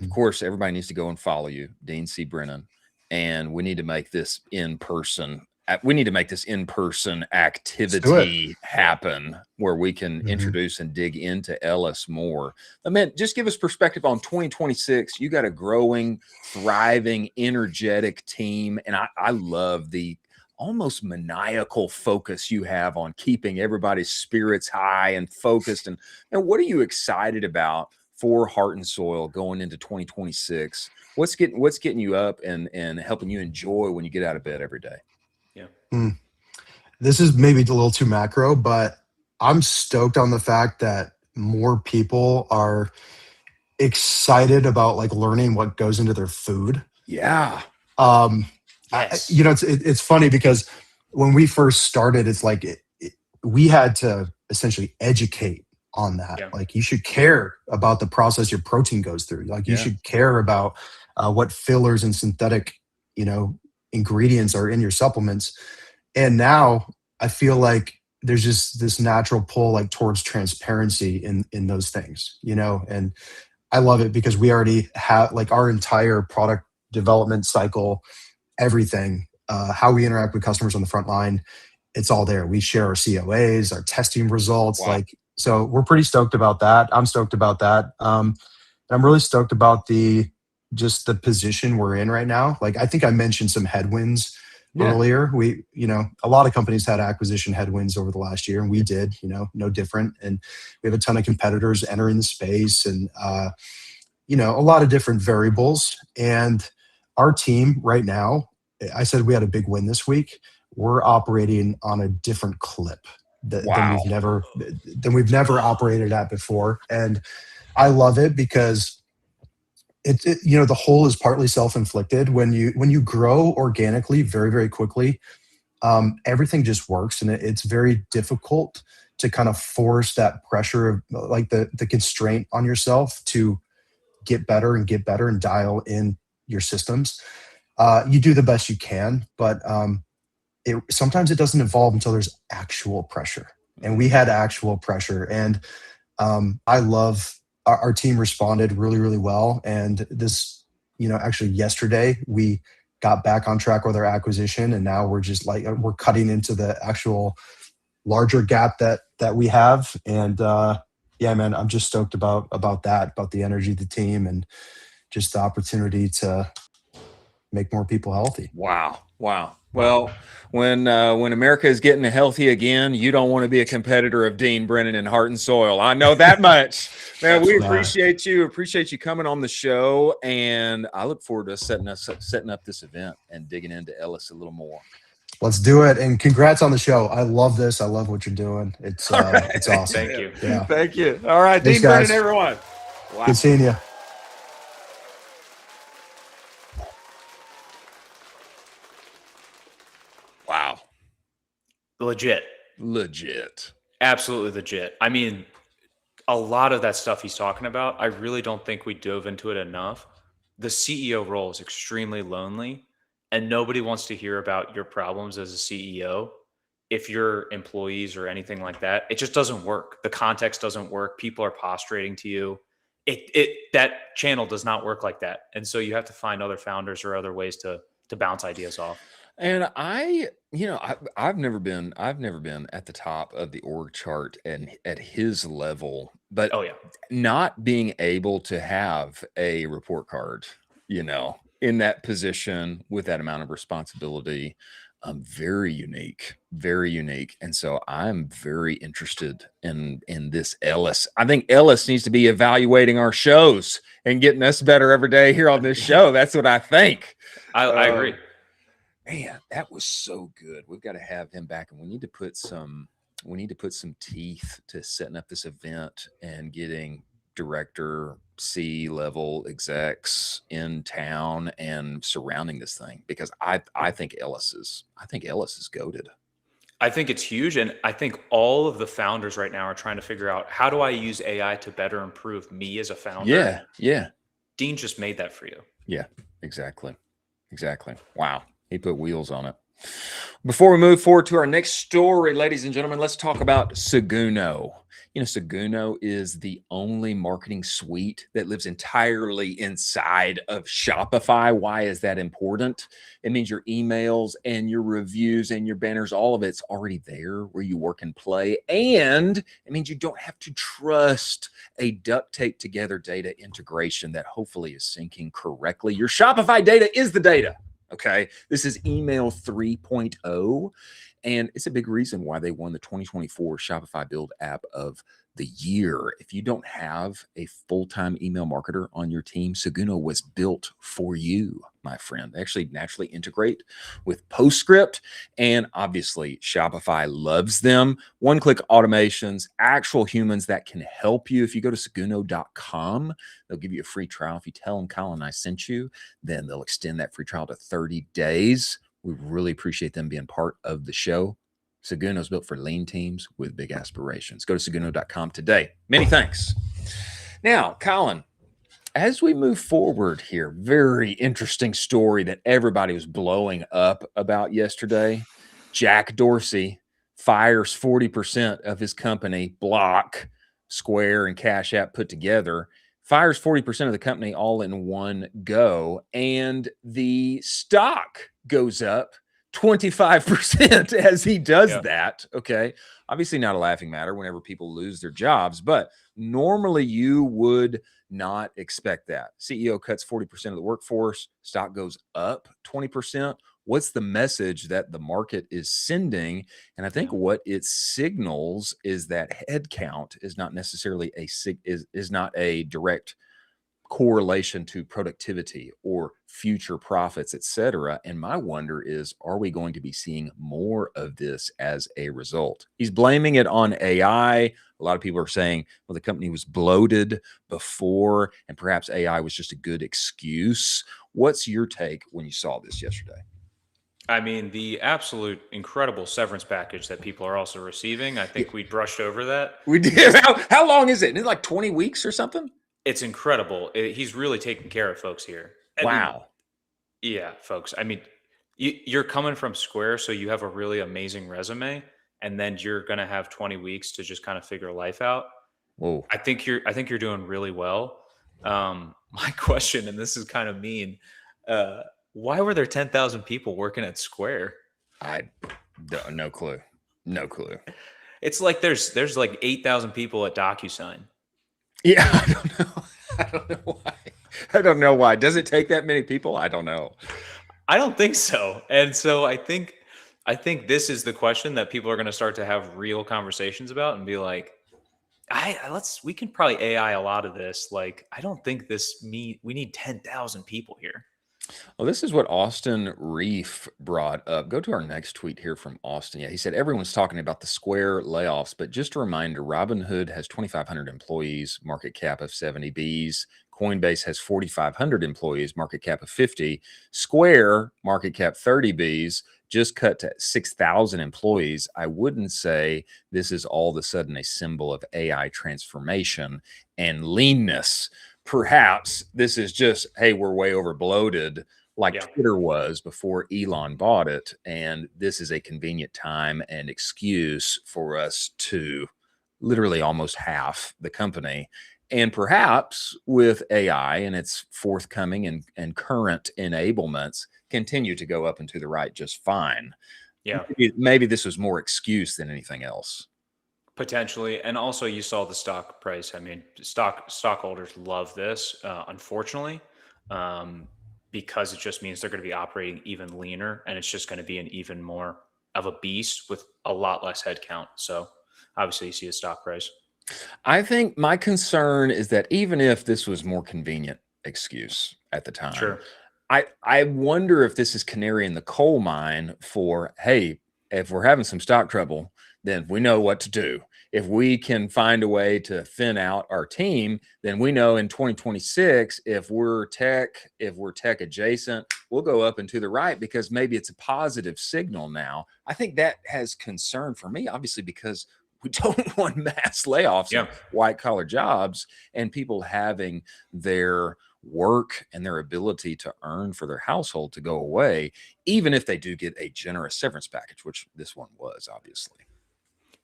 of course, everybody needs to go and follow you, Dean C. Brennan, and we need to make this in person. We need to make this in-person activity happen where we can introduce and dig into Ellis more. But man, just give us perspective on 2026. You got a growing, thriving, energetic team. And I love the almost maniacal focus you have on keeping everybody's spirits high and focused. And what are you excited about for Heart and Soil going into 2026? What's getting you up and helping you enjoy when you get out of bed every day? This is maybe a little too macro, but I'm stoked on the fact that more people are excited about like learning what goes into their food. Yeah. Yes. It's funny because when we first started, it's like we had to essentially educate on that. Yeah. Like you should care about the process your protein goes through. Like you should care about what fillers and synthetic, ingredients are in your supplements. And now I feel like there's just this natural pull like towards transparency in those things, and I love it because we already have like our entire product development cycle, everything, how we interact with customers on the front line. It's all there. We share our COAs, our testing results. Wow. So we're pretty stoked about that. I'm stoked about that. I'm really stoked about just the position we're in right now. Like, I think I mentioned some headwinds earlier. We, a lot of companies had acquisition headwinds over the last year, and we did, no different. And we have a ton of competitors entering the space and, a lot of different variables. And our team right now, I said we had a big win this week. We're operating on a different clip. than Wow. we've never operated at before. And I love it because the hole is partly self-inflicted. When you grow organically very, very quickly, everything just works, and it's very difficult to kind of force that pressure of like the constraint on yourself to get better and dial in your systems. You do the best you can, but sometimes it doesn't evolve until there's actual pressure. And we had actual pressure, and I love our team responded really, really well. And this, actually yesterday we got back on track with our acquisition, and now we're just like we're cutting into the actual larger gap that we have. And yeah, man, I'm just stoked about the energy of the team and just the opportunity to make more people healthy. Wow. Well, when America is getting healthy again, you don't want to be a competitor of Dean Brennan and Heart and Soil. I know that much. Man, we appreciate you coming on the show, and I look forward to setting up this event and digging into Ellis a little more. Let's do it. And congrats on the show. I love this. I love what you're doing. It's it's awesome. Thank you. Yeah. Thank you. All right. Thanks, Dean Brennan, guys. everyone. Wow. Good seeing you. Wow. Legit. Absolutely legit. I mean, a lot of that stuff he's talking about, I really don't think we dove into it enough. The CEO role is extremely lonely, and nobody wants to hear about your problems as a CEO. If you're employees or anything like that, it just doesn't work. The context doesn't work. People are prostrating to you. That channel does not work like that. And so you have to find other founders or other ways to bounce ideas off. And I've never been at the top of the org chart and at his level, but Oh yeah. not being able to have a report card, in that position with that amount of responsibility, very unique. And so I'm very interested in this Ellis. I think Ellis needs to be evaluating our shows and getting us better every day here on this show. That's what I think. I agree. Man, that was so good. We've got to have him back, and we need to put some teeth to setting up this event and getting director C-level execs in town and surrounding this thing, because I think Ellis is goated. I think it's huge. And I think all of the founders right now are trying to figure out, how do I use AI to better improve me as a founder? Yeah. Dean just made that for you. Yeah, exactly. Wow. He put wheels on it. Before we move forward to our next story, ladies and gentlemen, let's talk about Seguno. Seguno is the only marketing suite that lives entirely inside of Shopify. Why is that important? It means your emails and your reviews and your banners, all of it's already there where you work and play. And it means you don't have to trust a duct tape together data integration that hopefully is syncing correctly. Your Shopify data is the data. Okay. This is email 3.0. And it's a big reason why they won the 2024 Shopify Build App of the Year. If you don't have a full-time email marketer on your team, Seguno was built for you, my friend. They actually naturally integrate with PostScript, and obviously Shopify loves them. One-click automations, actual humans that can help you. If you go to seguno.com, they'll give you a free trial. If you tell them Colin and I sent you, then they'll extend that free trial to 30 days. We really appreciate them being part of the show. Seguno is built for lean teams with big aspirations. Go to seguno.com today. Many thanks. Now, Colin, as we move forward here, very interesting story that everybody was blowing up about yesterday. Jack Dorsey fires 40% of his company, Block, Square, and Cash App put together. Fires 40% of the company all in one go, and the stock goes up 25% as he does that. Okay. Obviously not a laughing matter whenever people lose their jobs, but normally you would not expect that. CEO cuts 40% of the workforce, stock goes up 20%. What's the message that the market is sending? And I think what it signals is that headcount is not necessarily is not a direct correlation to productivity or future profits, etc. And my wonder is, are we going to be seeing more of this as a result? He's blaming it on AI. A lot of people are saying, well, the company was bloated before, and perhaps AI was just a good excuse. What's your take when you saw this yesterday? I mean, the absolute incredible severance package that people are also receiving. I think we brushed over that. We did. How long is it? Is it like 20 weeks or something? It's incredible. He's really taking care of folks here. I mean, Wow. yeah, folks. I mean, you're coming from Square, so you have a really amazing resume, and then you're going to have 20 weeks to just kind of figure life out. Whoa. I think you're doing really well. My question, and this is kind of mean, why were there 10,000 people working at Square? No clue. No clue. It's like there's like 8,000 people at DocuSign. Yeah, I don't know. I don't know why. I don't know why. Does it take that many people? I don't know. I don't think so. And so I think this is the question that people are going to start to have real conversations about and be like, we can probably AI a lot of this. Like, I don't think we need 10,000 people here. Well, this is what Austin Reef brought up. Go to our next tweet here from Austin. Yeah, he said, everyone's talking about the Square layoffs, but just a reminder, Robinhood has 2,500 employees, market cap of 70 Bs. Coinbase has 4,500 employees, market cap of 50. Square, market cap 30 Bs, just cut to 6,000 employees. I wouldn't say this is all of a sudden a symbol of AI transformation and leanness. Perhaps this is just, hey, we're way over bloated like Twitter was before Elon bought it. And this is a convenient time and excuse for us to literally almost half the company. And perhaps with AI and its forthcoming and current enablements continue to go up and to the right just fine. Yeah. Maybe this was more excuse than anything else. Potentially. And also you saw the stock price. I mean, stockholders love this, unfortunately, because it just means they're going to be operating even leaner, and it's just going to be an even more of a beast with a lot less headcount. So obviously you see the stock price. I think my concern is that even if this was more convenient excuse at the time, Sure. I wonder if this is canary in the coal mine for, hey, if we're having some stock trouble, then we know what to do. If we can find a way to thin out our team, then we know in 2026, if we're tech adjacent, we'll go up and to the right because maybe it's a positive signal now. I think that has concern for me, obviously, because we don't want mass layoffs in white collar jobs and people having their work and their ability to earn for their household to go away, even if they do get a generous severance package, which this one was, obviously.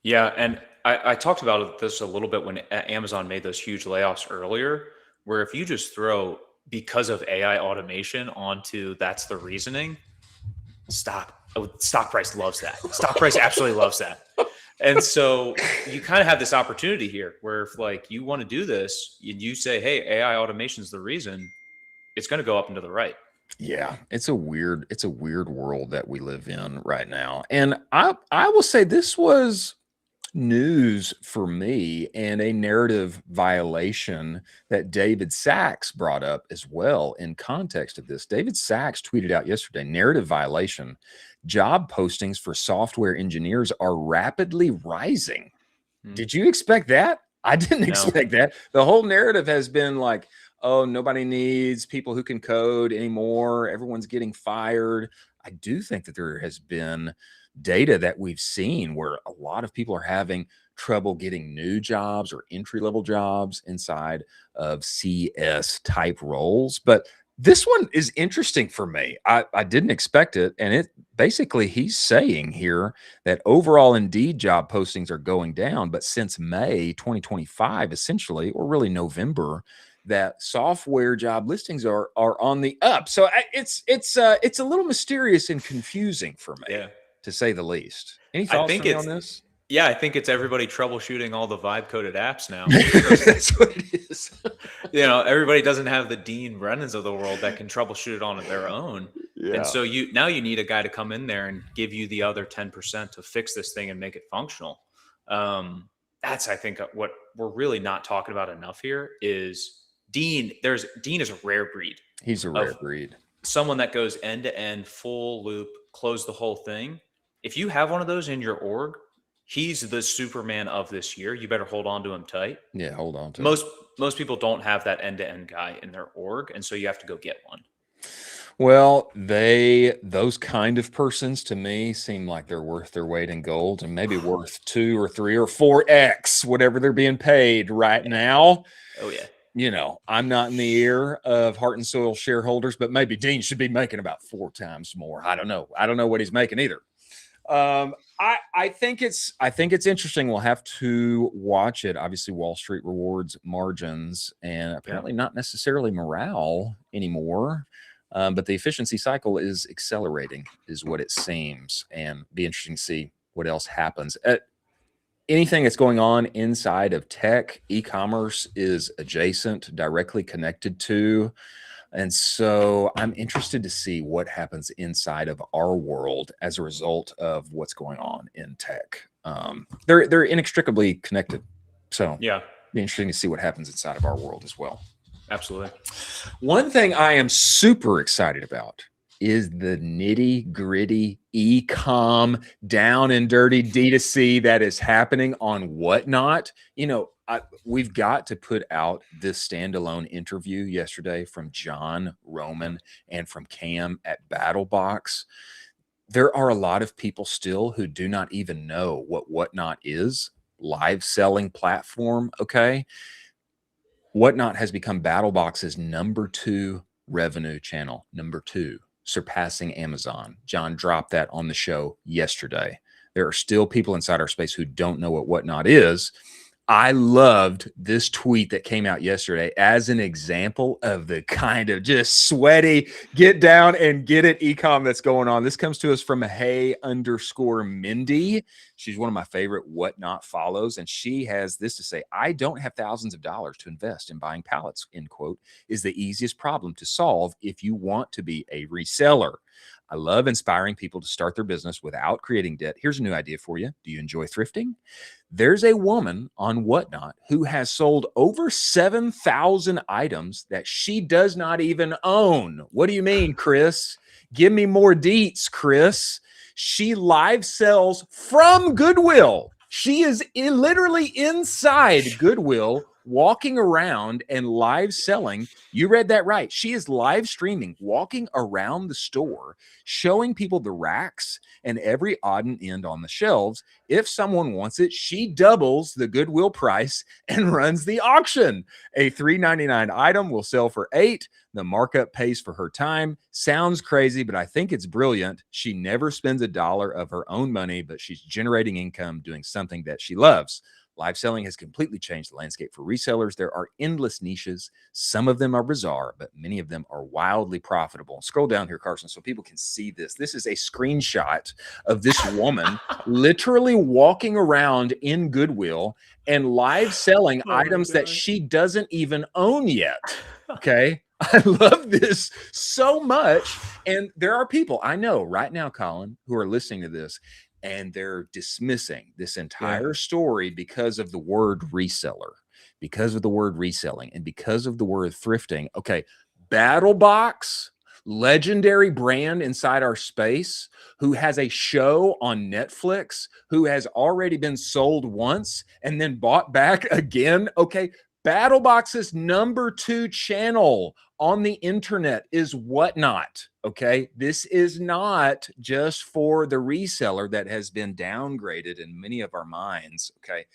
Yeah. And I talked about this a little bit when Amazon made those huge layoffs earlier, where if you just throw because of AI automation onto that's the reasoning, stock price loves that. Stock price absolutely loves that. And so you kind of have this opportunity here where if like you want to do this and you say, hey, AI automation is the reason, it's going to go up and to the right. Yeah, it's a weird world that we live in right now. And I will say this was news for me and a narrative violation that David Sachs brought up as well in context of this. David Sachs tweeted out yesterday, narrative violation. Job postings for software engineers are rapidly rising. Did you expect that? I didn't expect that. The whole narrative has been like, oh, nobody needs people who can code anymore. Everyone's getting fired. I do think that there has been data that we've seen where a lot of people are having trouble getting new jobs or entry-level jobs inside of CS type roles. But this one is interesting for me. I didn't expect it. And it basically, he's saying here that overall Indeed job postings are going down. But since May 2025, essentially, or really November, that software job listings are on the up. So it's a little mysterious and confusing for me, to say the least. Any thoughts from you on this? Yeah, I think it's everybody troubleshooting all the vibe coded apps now. That's what it is. Everybody doesn't have the Dean Brennans of the world that can troubleshoot it on their own. Yeah. And so now you need a guy to come in there and give you the other 10% to fix this thing and make it functional. That's, I think, what we're really not talking about enough here is Dean is a rare breed He's a rare of breed. someone that goes end to end, full loop, close the whole thing. If you have one of those in your org, he's the Superman of this year. You better hold on to him tight. Yeah, hold on to Most people don't have that end to end guy in their org, and so you have to go get one. Well, those kind of persons to me seem like they're worth their weight in gold and maybe worth 2 or 3 or 4x whatever they're being paid right now. Oh yeah. You know, I'm not in the ear of Heart and Soil shareholders, but maybe Dean should be making about 4 times more. I don't know. I don't know what he's making either. I think it's interesting. We'll have to watch it. Obviously, Wall Street rewards margins and apparently not necessarily morale anymore. But the efficiency cycle is accelerating, is what it seems, and be interesting to see what else happens. Anything that's going on inside of tech, e-commerce is adjacent, directly connected to. And so I'm interested to see what happens inside of our world as a result of what's going on in tech. They're inextricably connected. So yeah, be interesting to see what happens inside of our world as well. Absolutely. One thing I am super excited about is the nitty gritty e-com down and dirty D2C that is happening on Whatnot. You know, we've got to put out this standalone interview yesterday from John Roman and from Cam at BattleBox. There are a lot of people still who do not even know what Whatnot is. Live selling platform. Okay. Whatnot has become BattleBox's #2 revenue channel, #2, surpassing Amazon. John dropped that on the show yesterday. There are still people inside our space who don't know what Whatnot is. I loved this tweet that came out yesterday as an example of the kind of just sweaty, get down and get it e-com that's going on. This comes to us from Hey_Mindy. She's one of my favorite Whatnot follows, and she has this to say: I don't have thousands of dollars to invest in buying pallets, end quote, is the easiest problem to solve if you want to be a reseller. I love inspiring people to start their business without creating debt. Here's a new idea for you. Do you enjoy thrifting? There's a woman on Whatnot who has sold over 7,000 items that she does not even own. What do you mean, Chris? Give me more deets, Chris. She live sells from Goodwill. She is literally inside Goodwill, walking around and live selling. You read that right. She is live streaming, walking around the store, showing people the racks and every odd and end on the shelves. If someone wants it, she doubles the Goodwill price and runs the auction. A $3.99 item will sell for $8. The markup pays for her time. Sounds crazy, but I think it's brilliant. She never spends a dollar of her own money, but she's generating income doing something that she loves. Live selling has completely changed the landscape for resellers. There are endless niches. Some of them are bizarre, but many of them are wildly profitable. Scroll down here, Carson, so people can see this. This is a screenshot of this woman literally walking around in Goodwill and live selling items that she doesn't even own yet. Okay. I love this so much. And there are people I know right now, Colin, who are listening to this, and they're dismissing this entire story because of the word reseller, because of the word reselling, and because of the word thrifting. Okay, BattleBox, legendary brand inside our space, who has a show on Netflix, who has already been sold once and then bought back again. Okay, BattleBox's #2 channel on the internet is Whatnot. Okay, this is not just for the reseller that has been downgraded in many of our minds. Okay,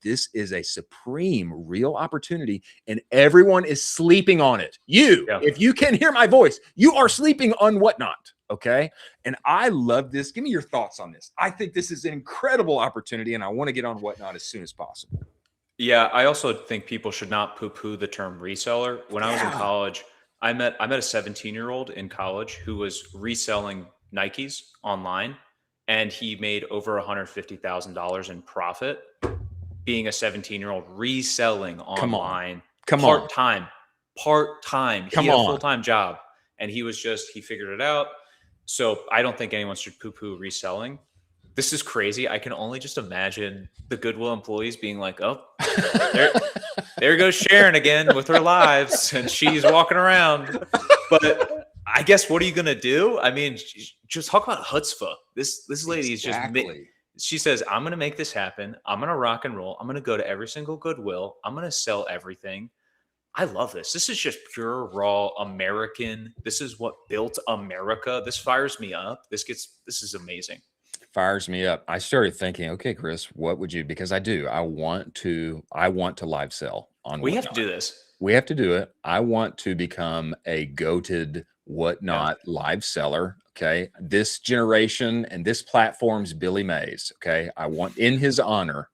this is a supreme real opportunity, and everyone is sleeping on it. If you can hear my voice, you are sleeping on Whatnot. Okay, and I love this. Give me your thoughts on this. I think this is an incredible opportunity, and I want to get on Whatnot as soon as possible. Yeah, I also think people should not poo-poo the term reseller. When I was in college, I met a 17-year-old in college who was reselling Nikes online, and he made over $150,000 in profit being a 17-year-old reselling online. Part-time. He had a full-time job, and he figured it out. So I don't think anyone should poo-poo reselling. This is crazy. I can only just imagine the Goodwill employees being like, oh, there goes Sharon again with her lives, and she's walking around. But I guess, what are you going to do? I mean, just talk about chutzpah. This lady is just, she says, I'm going to make this happen. I'm going to rock and roll. I'm going to go to every single Goodwill. I'm going to sell everything. I love this. This is just pure, raw American. This is what built America. This fires me up. This is amazing. Fires me up. I started thinking, okay, Chris, what would you, because I want to live sell on We Whatnot. have to do this. We have to do it. I want to become a goated Whatnot live seller. Okay. This generation and this platform's Billy Mays. Okay. I want, in his honor,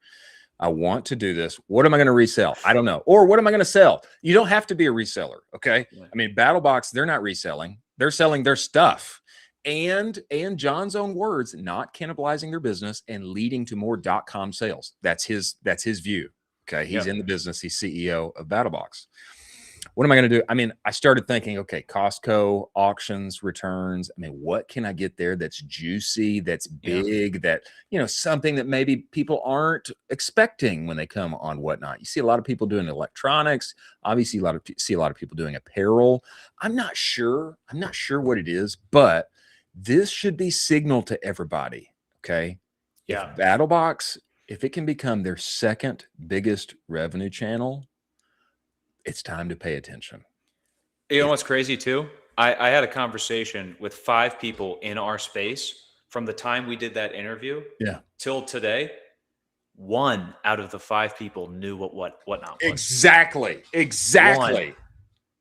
I want to do this. What am I going to resell? I don't know. Or what am I going to sell? You don't have to be a reseller. Okay. Yeah. I mean, BattleBox, they're not reselling. They're selling their stuff. And John's own words, not cannibalizing their business and leading to more .com sales. That's his view. Okay. He's in the business. He's CEO of BattleBox. What am I going to do? I mean, I started thinking, okay, Costco, auctions, returns. I mean, what can I get there that's juicy, that's big, that, something that maybe people aren't expecting when they come on Whatnot. You see a lot of people doing electronics. Obviously, see a lot of people doing apparel. I'm not sure what it is, but this should be signal to everybody. Okay. Yeah. If BattleBox, if it can become their second biggest revenue channel, it's time to pay attention. You know what's crazy too? I had a conversation with 5 people in our space from the time we did that interview till today. 1 out of the 5 people knew what Whatnot was. Exactly. 1.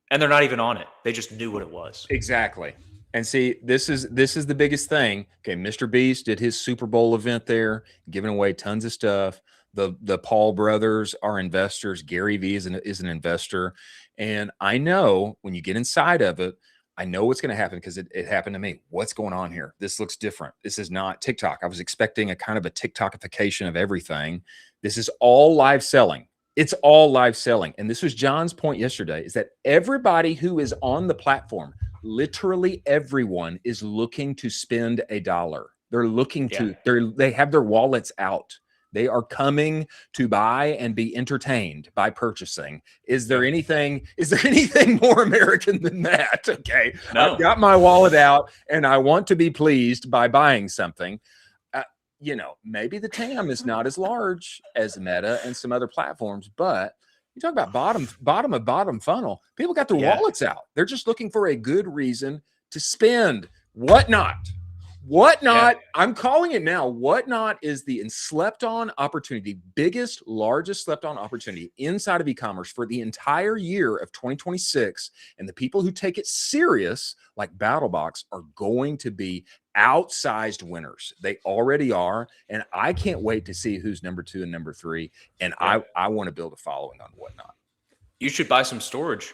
And they're not even on it. They just knew what it was. Exactly. And see, this is the biggest thing. Okay, Mr. Beast did his Super Bowl event there, giving away tons of stuff. The Paul brothers are investors. Gary Vee is an investor. And I know when you get inside of it, I know what's going to happen because it happened to me. What's going on here? This looks different. This is not TikTok. I was expecting a kind of a TikTokification of everything. This is all live selling. It's all live selling. And this was John's point yesterday, is that everybody who is on the platform, literally everyone, is looking to spend $1. They're looking to, they have their wallets out. They are coming to buy and be entertained by purchasing. Is there anything more American than that? Okay. No. I've got my wallet out and I want to be pleased by buying something. Maybe the TAM is not as large as Meta and some other platforms, but you talk about bottom funnel. People got their wallets out. They're just looking for a good reason to spend. Whatnot, I'm calling it now. Whatnot is the slept on opportunity, biggest, largest slept on opportunity inside of e-commerce for the entire year of 2026. And the people who take it serious, like BattleBox, are going to be outsized winners. They already are. And I can't wait to see who's number 2 and number 3. And I want to build a following on Whatnot. You should buy some storage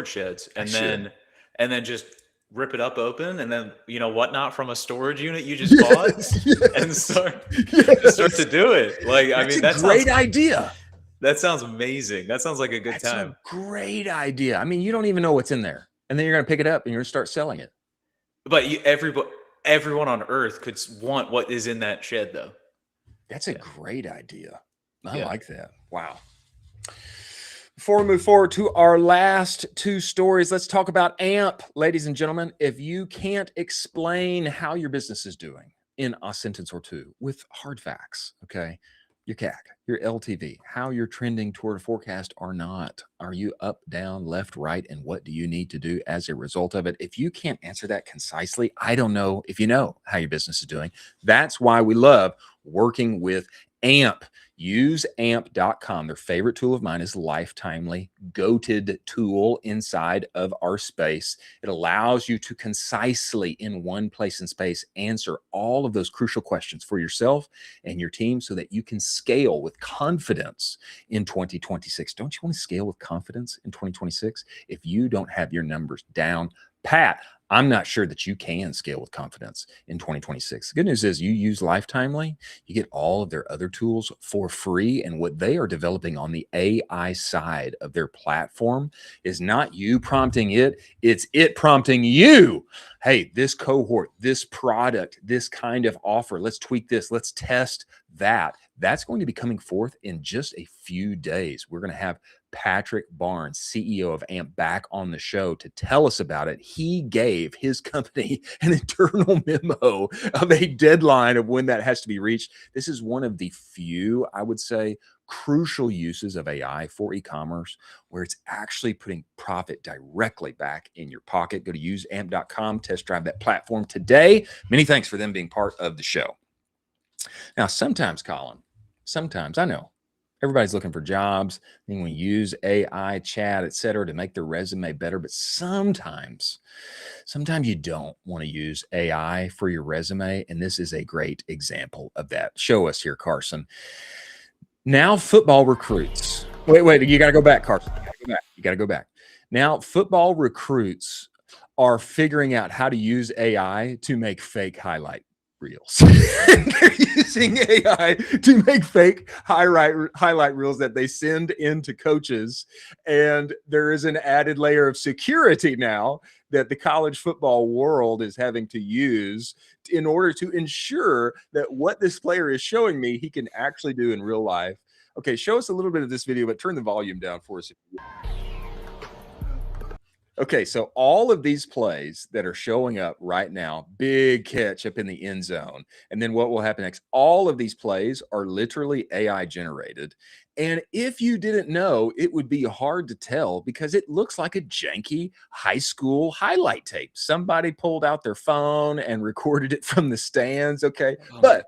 sheds and then just rip it up open, and then Whatnot from a storage unit you just bought and start to do it. Like, I mean, that's a great idea. That sounds amazing. That sounds like a good time. A great idea. I mean, you don't even know what's in there, and then you're going to pick it up and you're going to start selling it. But everyone on earth could want what is in that shed, though. That's a great idea. I like that. Wow. Before we move forward to our last 2 stories, let's talk about AMP. Ladies and gentlemen, if you can't explain how your business is doing in a sentence or 2 with hard facts, okay, your CAC, your LTV, how you're trending toward a forecast or not, are you up, down, left, right, and what do you need to do as a result of it? If you can't answer that concisely, I don't know if you know how your business is doing. That's why we love working with AMP. Use amp.com. Their favorite tool of mine is Lifetimely, goated tool inside of our space. It allows you to concisely, in one place and space, answer all of those crucial questions for yourself and your team so that you can scale with confidence in 2026. Don't you want to scale with confidence in 2026? If you don't have your numbers down pat, I'm not sure that you can scale with confidence in 2026. The good news is you use Lifetimely, you get all of their other tools for free. And what they are developing on the AI side of their platform is not you prompting it, it's it prompting you. Hey, this cohort, this product, this kind of offer, let's tweak this, let's test that. That's going to be coming forth in just a few days. We're going to have Patrick Barnes, CEO of AMP, back on the show to tell us about it. He gave his company an internal memo of a deadline of when that has to be reached. This is one of the few, I would say, crucial uses of AI for e-commerce where it's actually putting profit directly back in your pocket. Go to useamp.com, test drive that platform today. Many thanks for them being part of the show. Now, sometimes, Colin, I know everybody's looking for jobs. And we use AI, chat, et cetera, to make their resume better. But sometimes you don't want to use AI for your resume. And this is a great example of that. Show us here, Carson. Now, football recruits. Wait, you got to go back, Carson. You got to go back. Now, football recruits are figuring out how to use AI to make fake highlight reels. They're using AI to make fake highlight reels that they send into coaches. And there is an added layer of security now that the college football world is having to use in order to ensure that what this player is showing me, he can actually do in real life. Okay, show us a little bit of this video, but turn the volume down for us. Okay, so all of these plays that are showing up right now, big catch up in the end zone. And then what will happen next? All of these plays are literally AI generated. And if you didn't know, it would be hard to tell because it looks like a janky high school highlight tape. Somebody pulled out their phone and recorded it from the stands. Okay, but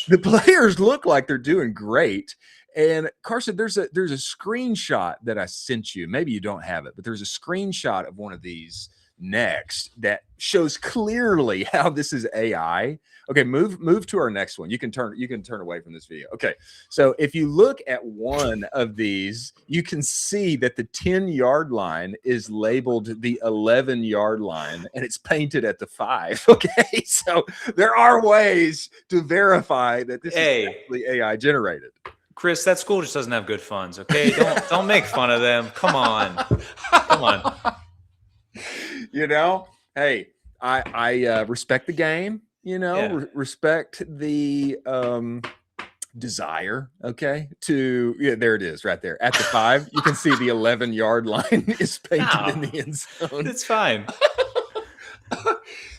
the players look like they're doing great. And Carson, there's a screenshot that I sent you. Maybe you don't have it, but there's a screenshot of one of these next that shows clearly how this is AI. Okay, move to our next one. You can turn away from this video. Okay, so if you look at one of these, you can see that the 10-yard line is labeled the 11-yard line, and it's painted at the 5. Okay, so there are ways to verify that this is actually AI generated. Chris, that school just doesn't have good funds. Okay, don't make fun of them. Come on. You know, hey, I respect the game. You know, respect the desire. Okay, there it is, right there at the 5. You can see the 11-yard line is painted in the end zone. It's fine.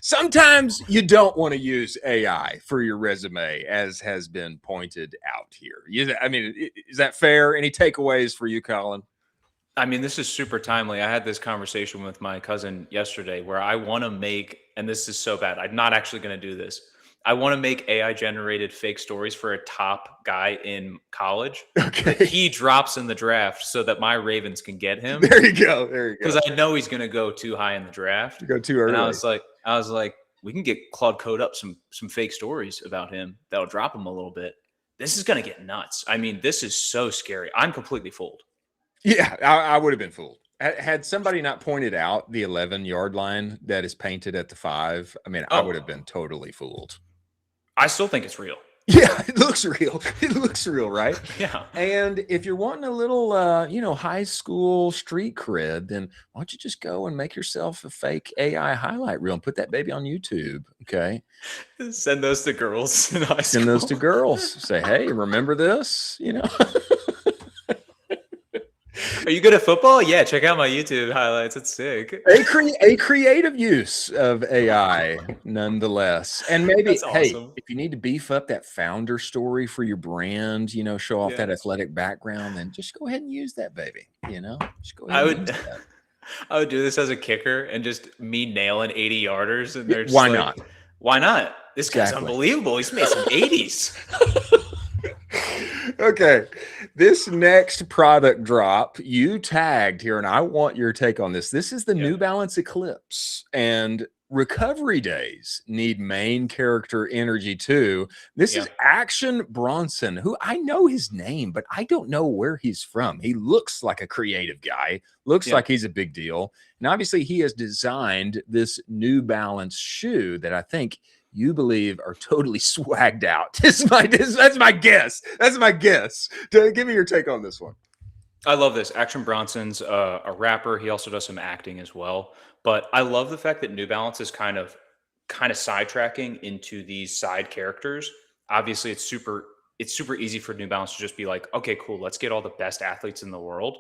Sometimes you don't want to use AI for your resume, as has been pointed out here. I mean, is that fair? Any takeaways for you, Colin? I mean, this is super timely. I had this conversation with my cousin yesterday where I want to make, and this is so bad, I'm not actually going to do this. I want to make AI generated fake stories for a top guy in college. Okay. That he drops in the draft so that my Ravens can get him. There you go. Because I know he's going to go too high in the draft. Go too early. And I was like, we can get Claude Code up some fake stories about him that'll drop him a little bit. This is going to get nuts. I mean, this is so scary. I'm completely fooled. Yeah, I would have been fooled. Had somebody not pointed out the 11-yard line that is painted at the 5, I mean, I would have been totally fooled. I still think it's real. Yeah, it looks real. It looks real, right? Yeah. And if you're wanting a little, high school street cred, then why don't you just go and make yourself a fake AI highlight reel and put that baby on YouTube, okay? Send those to girls in high school. Send those to girls. Say, hey, remember this? You know? Are you good at football? Yeah, check out my YouTube highlights. It's sick. A creative use of AI, nonetheless. And maybe, awesome. If you need to beef up that founder story for your brand, show off that athletic background, then just go ahead and use that baby. Just go ahead. I would do this as a kicker and just me nailing 80-yarders, and they're just why not? Why not? This guy's unbelievable. He's made some 80s. Okay, this next product drop you tagged here, and I want your take on this. This is the New Balance Eclipse, and recovery days need main character energy too. This is Action Bronson, who I know his name, but I don't know where he's from. He looks like a creative guy, looks like he's a big deal. And obviously he has designed this New Balance shoe that I think you believe are totally swagged out. That's my guess. That's my guess. Give me your take on this one. I love this. Action Bronson's a rapper. He also does some acting as well. But I love the fact that New Balance is kind of sidetracking into these side characters. Obviously, it's super easy for New Balance to just be like, okay, cool, let's get all the best athletes in the world.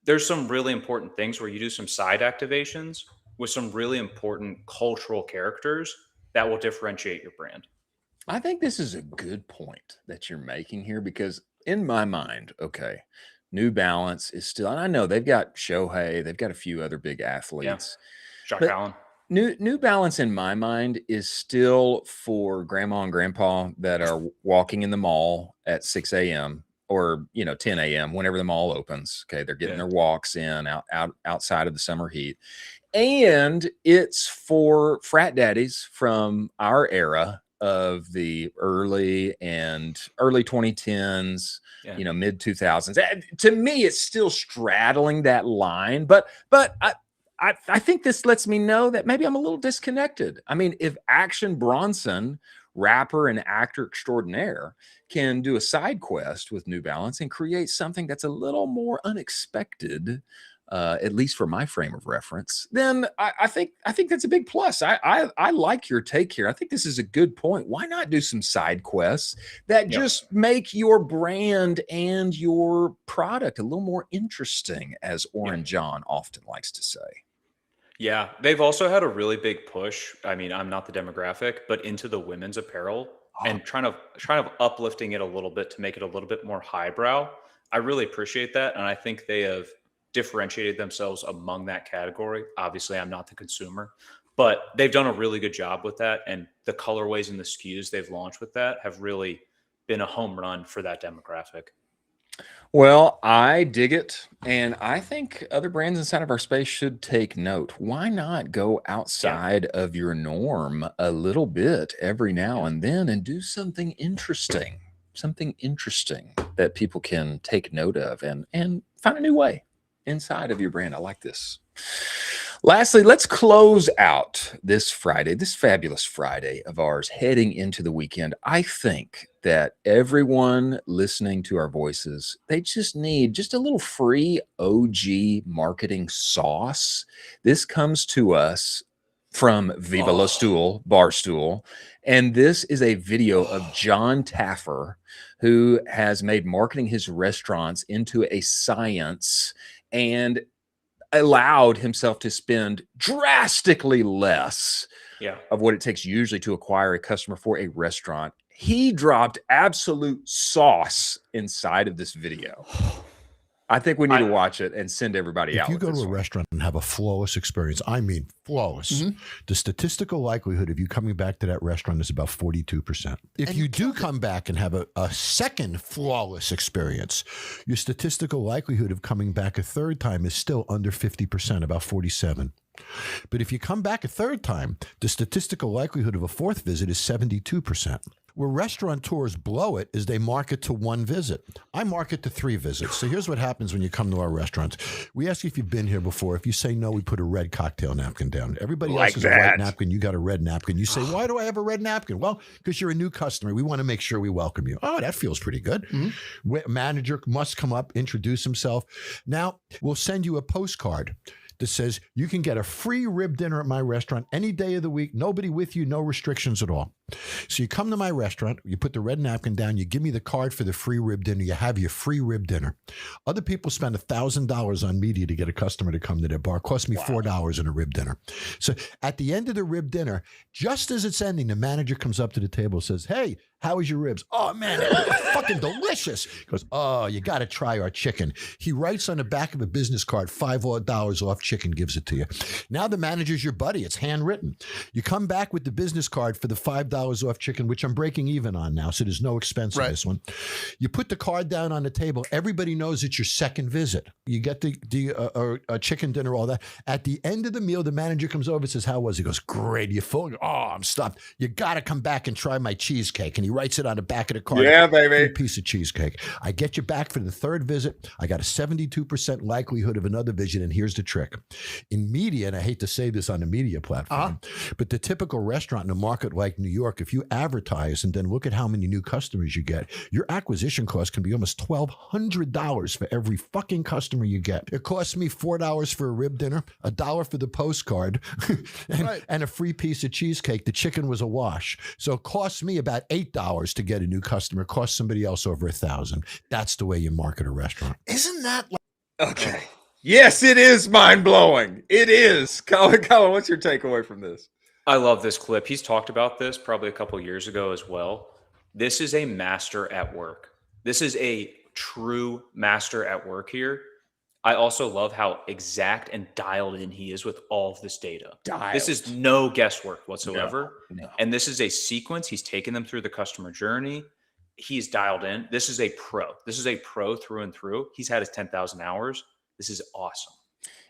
There's some really important things where you do some side activations with some really important cultural characters that will differentiate your brand. I think this is a good point that you're making here, because in my mind, okay, New Balance is still, and I know they've got Shohei, they've got a few other big athletes. Josh Allen. New Balance in my mind is still for grandma and grandpa that are walking in the mall at 6 a.m. or 10 a.m. whenever the mall opens. Okay, they're getting their walks in outside of the summer heat. And it's for frat daddies from our era of the early 2010s, mid 2000s. To me, it's still straddling that line, but I think this lets me know that maybe I'm a little disconnected. I mean, if Action Bronson, rapper and actor extraordinaire, can do a side quest with New Balance and create something that's a little more unexpected, at least for my frame of reference, then I think that's a big plus. I like your take here. I think this is a good point. Why not do some side quests that just make your brand and your product a little more interesting, as Oren John often likes to say? Yeah, they've also had a really big push. I mean, I'm not the demographic, but into the women's apparel and trying to uplifting it a little bit to make it a little bit more highbrow. I really appreciate that, and I think they have differentiated themselves among that category. Obviously, I'm not the consumer, but they've done a really good job with that, and the colorways and the SKUs they've launched with that have really been a home run for that demographic. Well, I dig it, and I think other brands inside of our space should take note. Why not go outside of your norm a little bit every now and then and do something interesting that people can take note of and find a new way inside of your brand. I like this. Lastly, let's close out this Friday, this fabulous Friday of ours, heading into the weekend. I think that everyone listening to our voices, they just need just a little free OG marketing sauce. This comes to us from Viva La Stool, Barstool. And this is a video of John Taffer, who has made marketing his restaurants into a science and allowed himself to spend drastically less of what it takes usually to acquire a customer for a restaurant. He dropped absolute sauce inside of this video. I think we need to watch it and send everybody out. If you go to a restaurant and have a flawless experience, I mean flawless, the statistical likelihood of you coming back to that restaurant is about 42%. If you do come back and have a second flawless experience, your statistical likelihood of coming back a third time is still under 50%, about 47%. But if you come back a third time, the statistical likelihood of a fourth visit is 72%. Where restaurateurs blow it is they market to one visit. I market to 3 visits. So here's what happens when you come to our restaurants. We ask you if you've been here before. If you say no, we put a red cocktail napkin down. Everybody else has a white napkin. You got a red napkin. You say, why do I have a red napkin? Well, because you're a new customer. We want to make sure we welcome you. Oh, that feels pretty good. Manager must come up, introduce himself. Now, we'll send you a postcard that says you can get a free rib dinner at my restaurant any day of the week, nobody with you, no restrictions at all. So you come to my restaurant, you put the red napkin down, you give me the card for the free rib dinner, you have your free rib dinner. Other people spend $1,000 on media to get a customer to come to their bar. It cost me $4 in a rib dinner. So at the end of the rib dinner, just as it's ending, the manager comes up to the table and says, hey, how was your ribs? Oh, man, they're fucking delicious. He goes, oh, you got to try our chicken. He writes on the back of a business card, $5 off chicken, gives it to you. Now the manager's your buddy. It's handwritten. You come back with the business card for the $5 $5 off chicken, which I'm breaking even on now, so there's no expense in this one. You put the card down on the table. Everybody knows it's your second visit. You get the chicken dinner, all that. At the end of the meal, the manager comes over and says, how was it? He goes, great. You full? Oh, I'm stuffed. You got to come back and try my cheesecake. And he writes it on the back of the card. Yeah, baby. Free piece of cheesecake. I get you back for the third visit. I got a 72% likelihood of another visit. And here's the trick. In media, and I hate to say this on the media platform, but the typical restaurant in a market like New York, if you advertise and then look at how many new customers you get, your acquisition cost can be almost $1,200 for every fucking customer you get. It costs me $4 for a rib dinner, $1 for the postcard, and a free piece of cheesecake. The chicken was a wash. So it costs me about $8 to get a new customer. It costs somebody else over $1,000. That's the way you market a restaurant. Isn't that Okay. Yes, it is mind-blowing. It is. Colin, what's your takeaway from this? I love this clip. He's talked about this probably a couple years ago as well. This is a master at work. This is a true master at work here. I also love how exact and dialed in he is with all of this data. This is no guesswork whatsoever. No. And this is a sequence. He's taken them through the customer journey. He's dialed in. This is a pro. This is a pro through and through. He's had his 10,000 hours. This is awesome.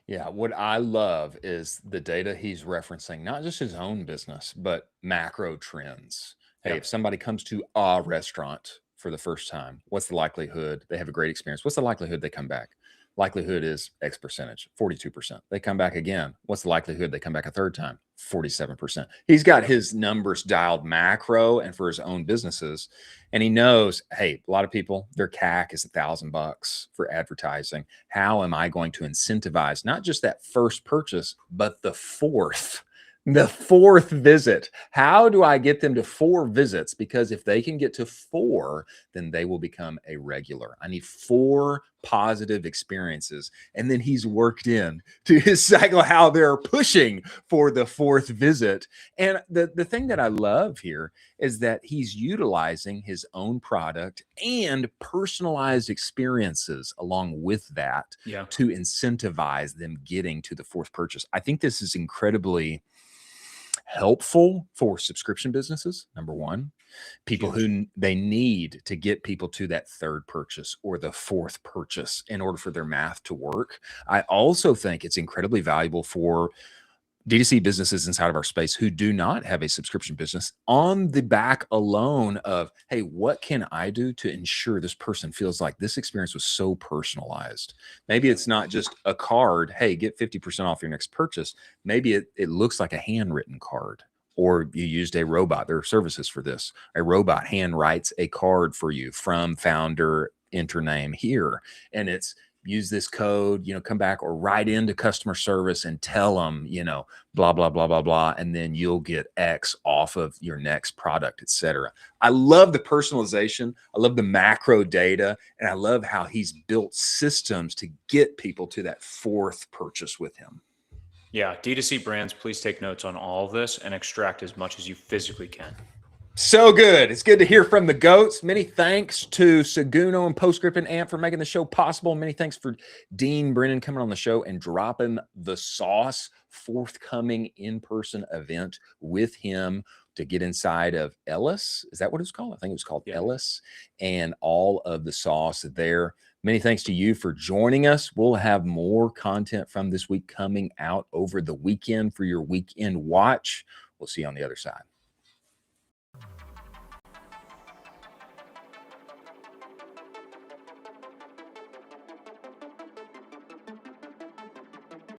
Yeah, what I love is the data he's referencing, not just his own business, but macro trends. Hey, if somebody comes to a restaurant for the first time, what's the likelihood they have a great experience? What's the likelihood they come back? Likelihood is X percentage, 42%. They come back again. What's the likelihood they come back a third time? 47%. He's got his numbers dialed macro and for his own businesses. And he knows, hey, a lot of people, their CAC is $1,000 for advertising. How am I going to incentivize not just that first purchase, but the fourth visit? How do I get them to 4 visits? Because if they can get to 4, then they will become a regular. I need 4 positive experiences. And then he's worked in to his cycle how they're pushing for the 4th visit. And the thing that I love here is that he's utilizing his own product and personalized experiences along with that to incentivize them getting to the 4th purchase. I think this is incredibly helpful for subscription businesses, number one. People who they need to get people to that 3rd purchase or the 4th purchase in order for their math to work. I also think it's incredibly valuable for D2C businesses inside of our space who do not have a subscription business on the back alone of, hey, what can I do to ensure this person feels like this experience was so personalized? Maybe it's not just a card, hey, get 50% off your next purchase. Maybe it looks like a handwritten card, or you used a robot. There are services for this. A robot hand writes a card for you from founder, enter name here. And it's, use this code, come back or write into customer service and tell them, blah, blah, blah, blah, blah. And then you'll get X off of your next product, etc. I love the personalization. I love the macro data. And I love how he's built systems to get people to that 4th purchase with him. Yeah. D2C brands, please take notes on all of this and extract as much as you physically can. So good. It's good to hear from the GOATs. Many thanks to Seguno and Postscript and Amp for making the show possible. Many thanks for Dean Brennan coming on the show and dropping the sauce. Forthcoming in-person event with him to get inside of Ellis. Is that what it's called? I think it was called Ellis, and all of the sauce there. Many thanks to you for joining us. We'll have more content from this week coming out over the weekend for your weekend watch. We'll see you on the other side.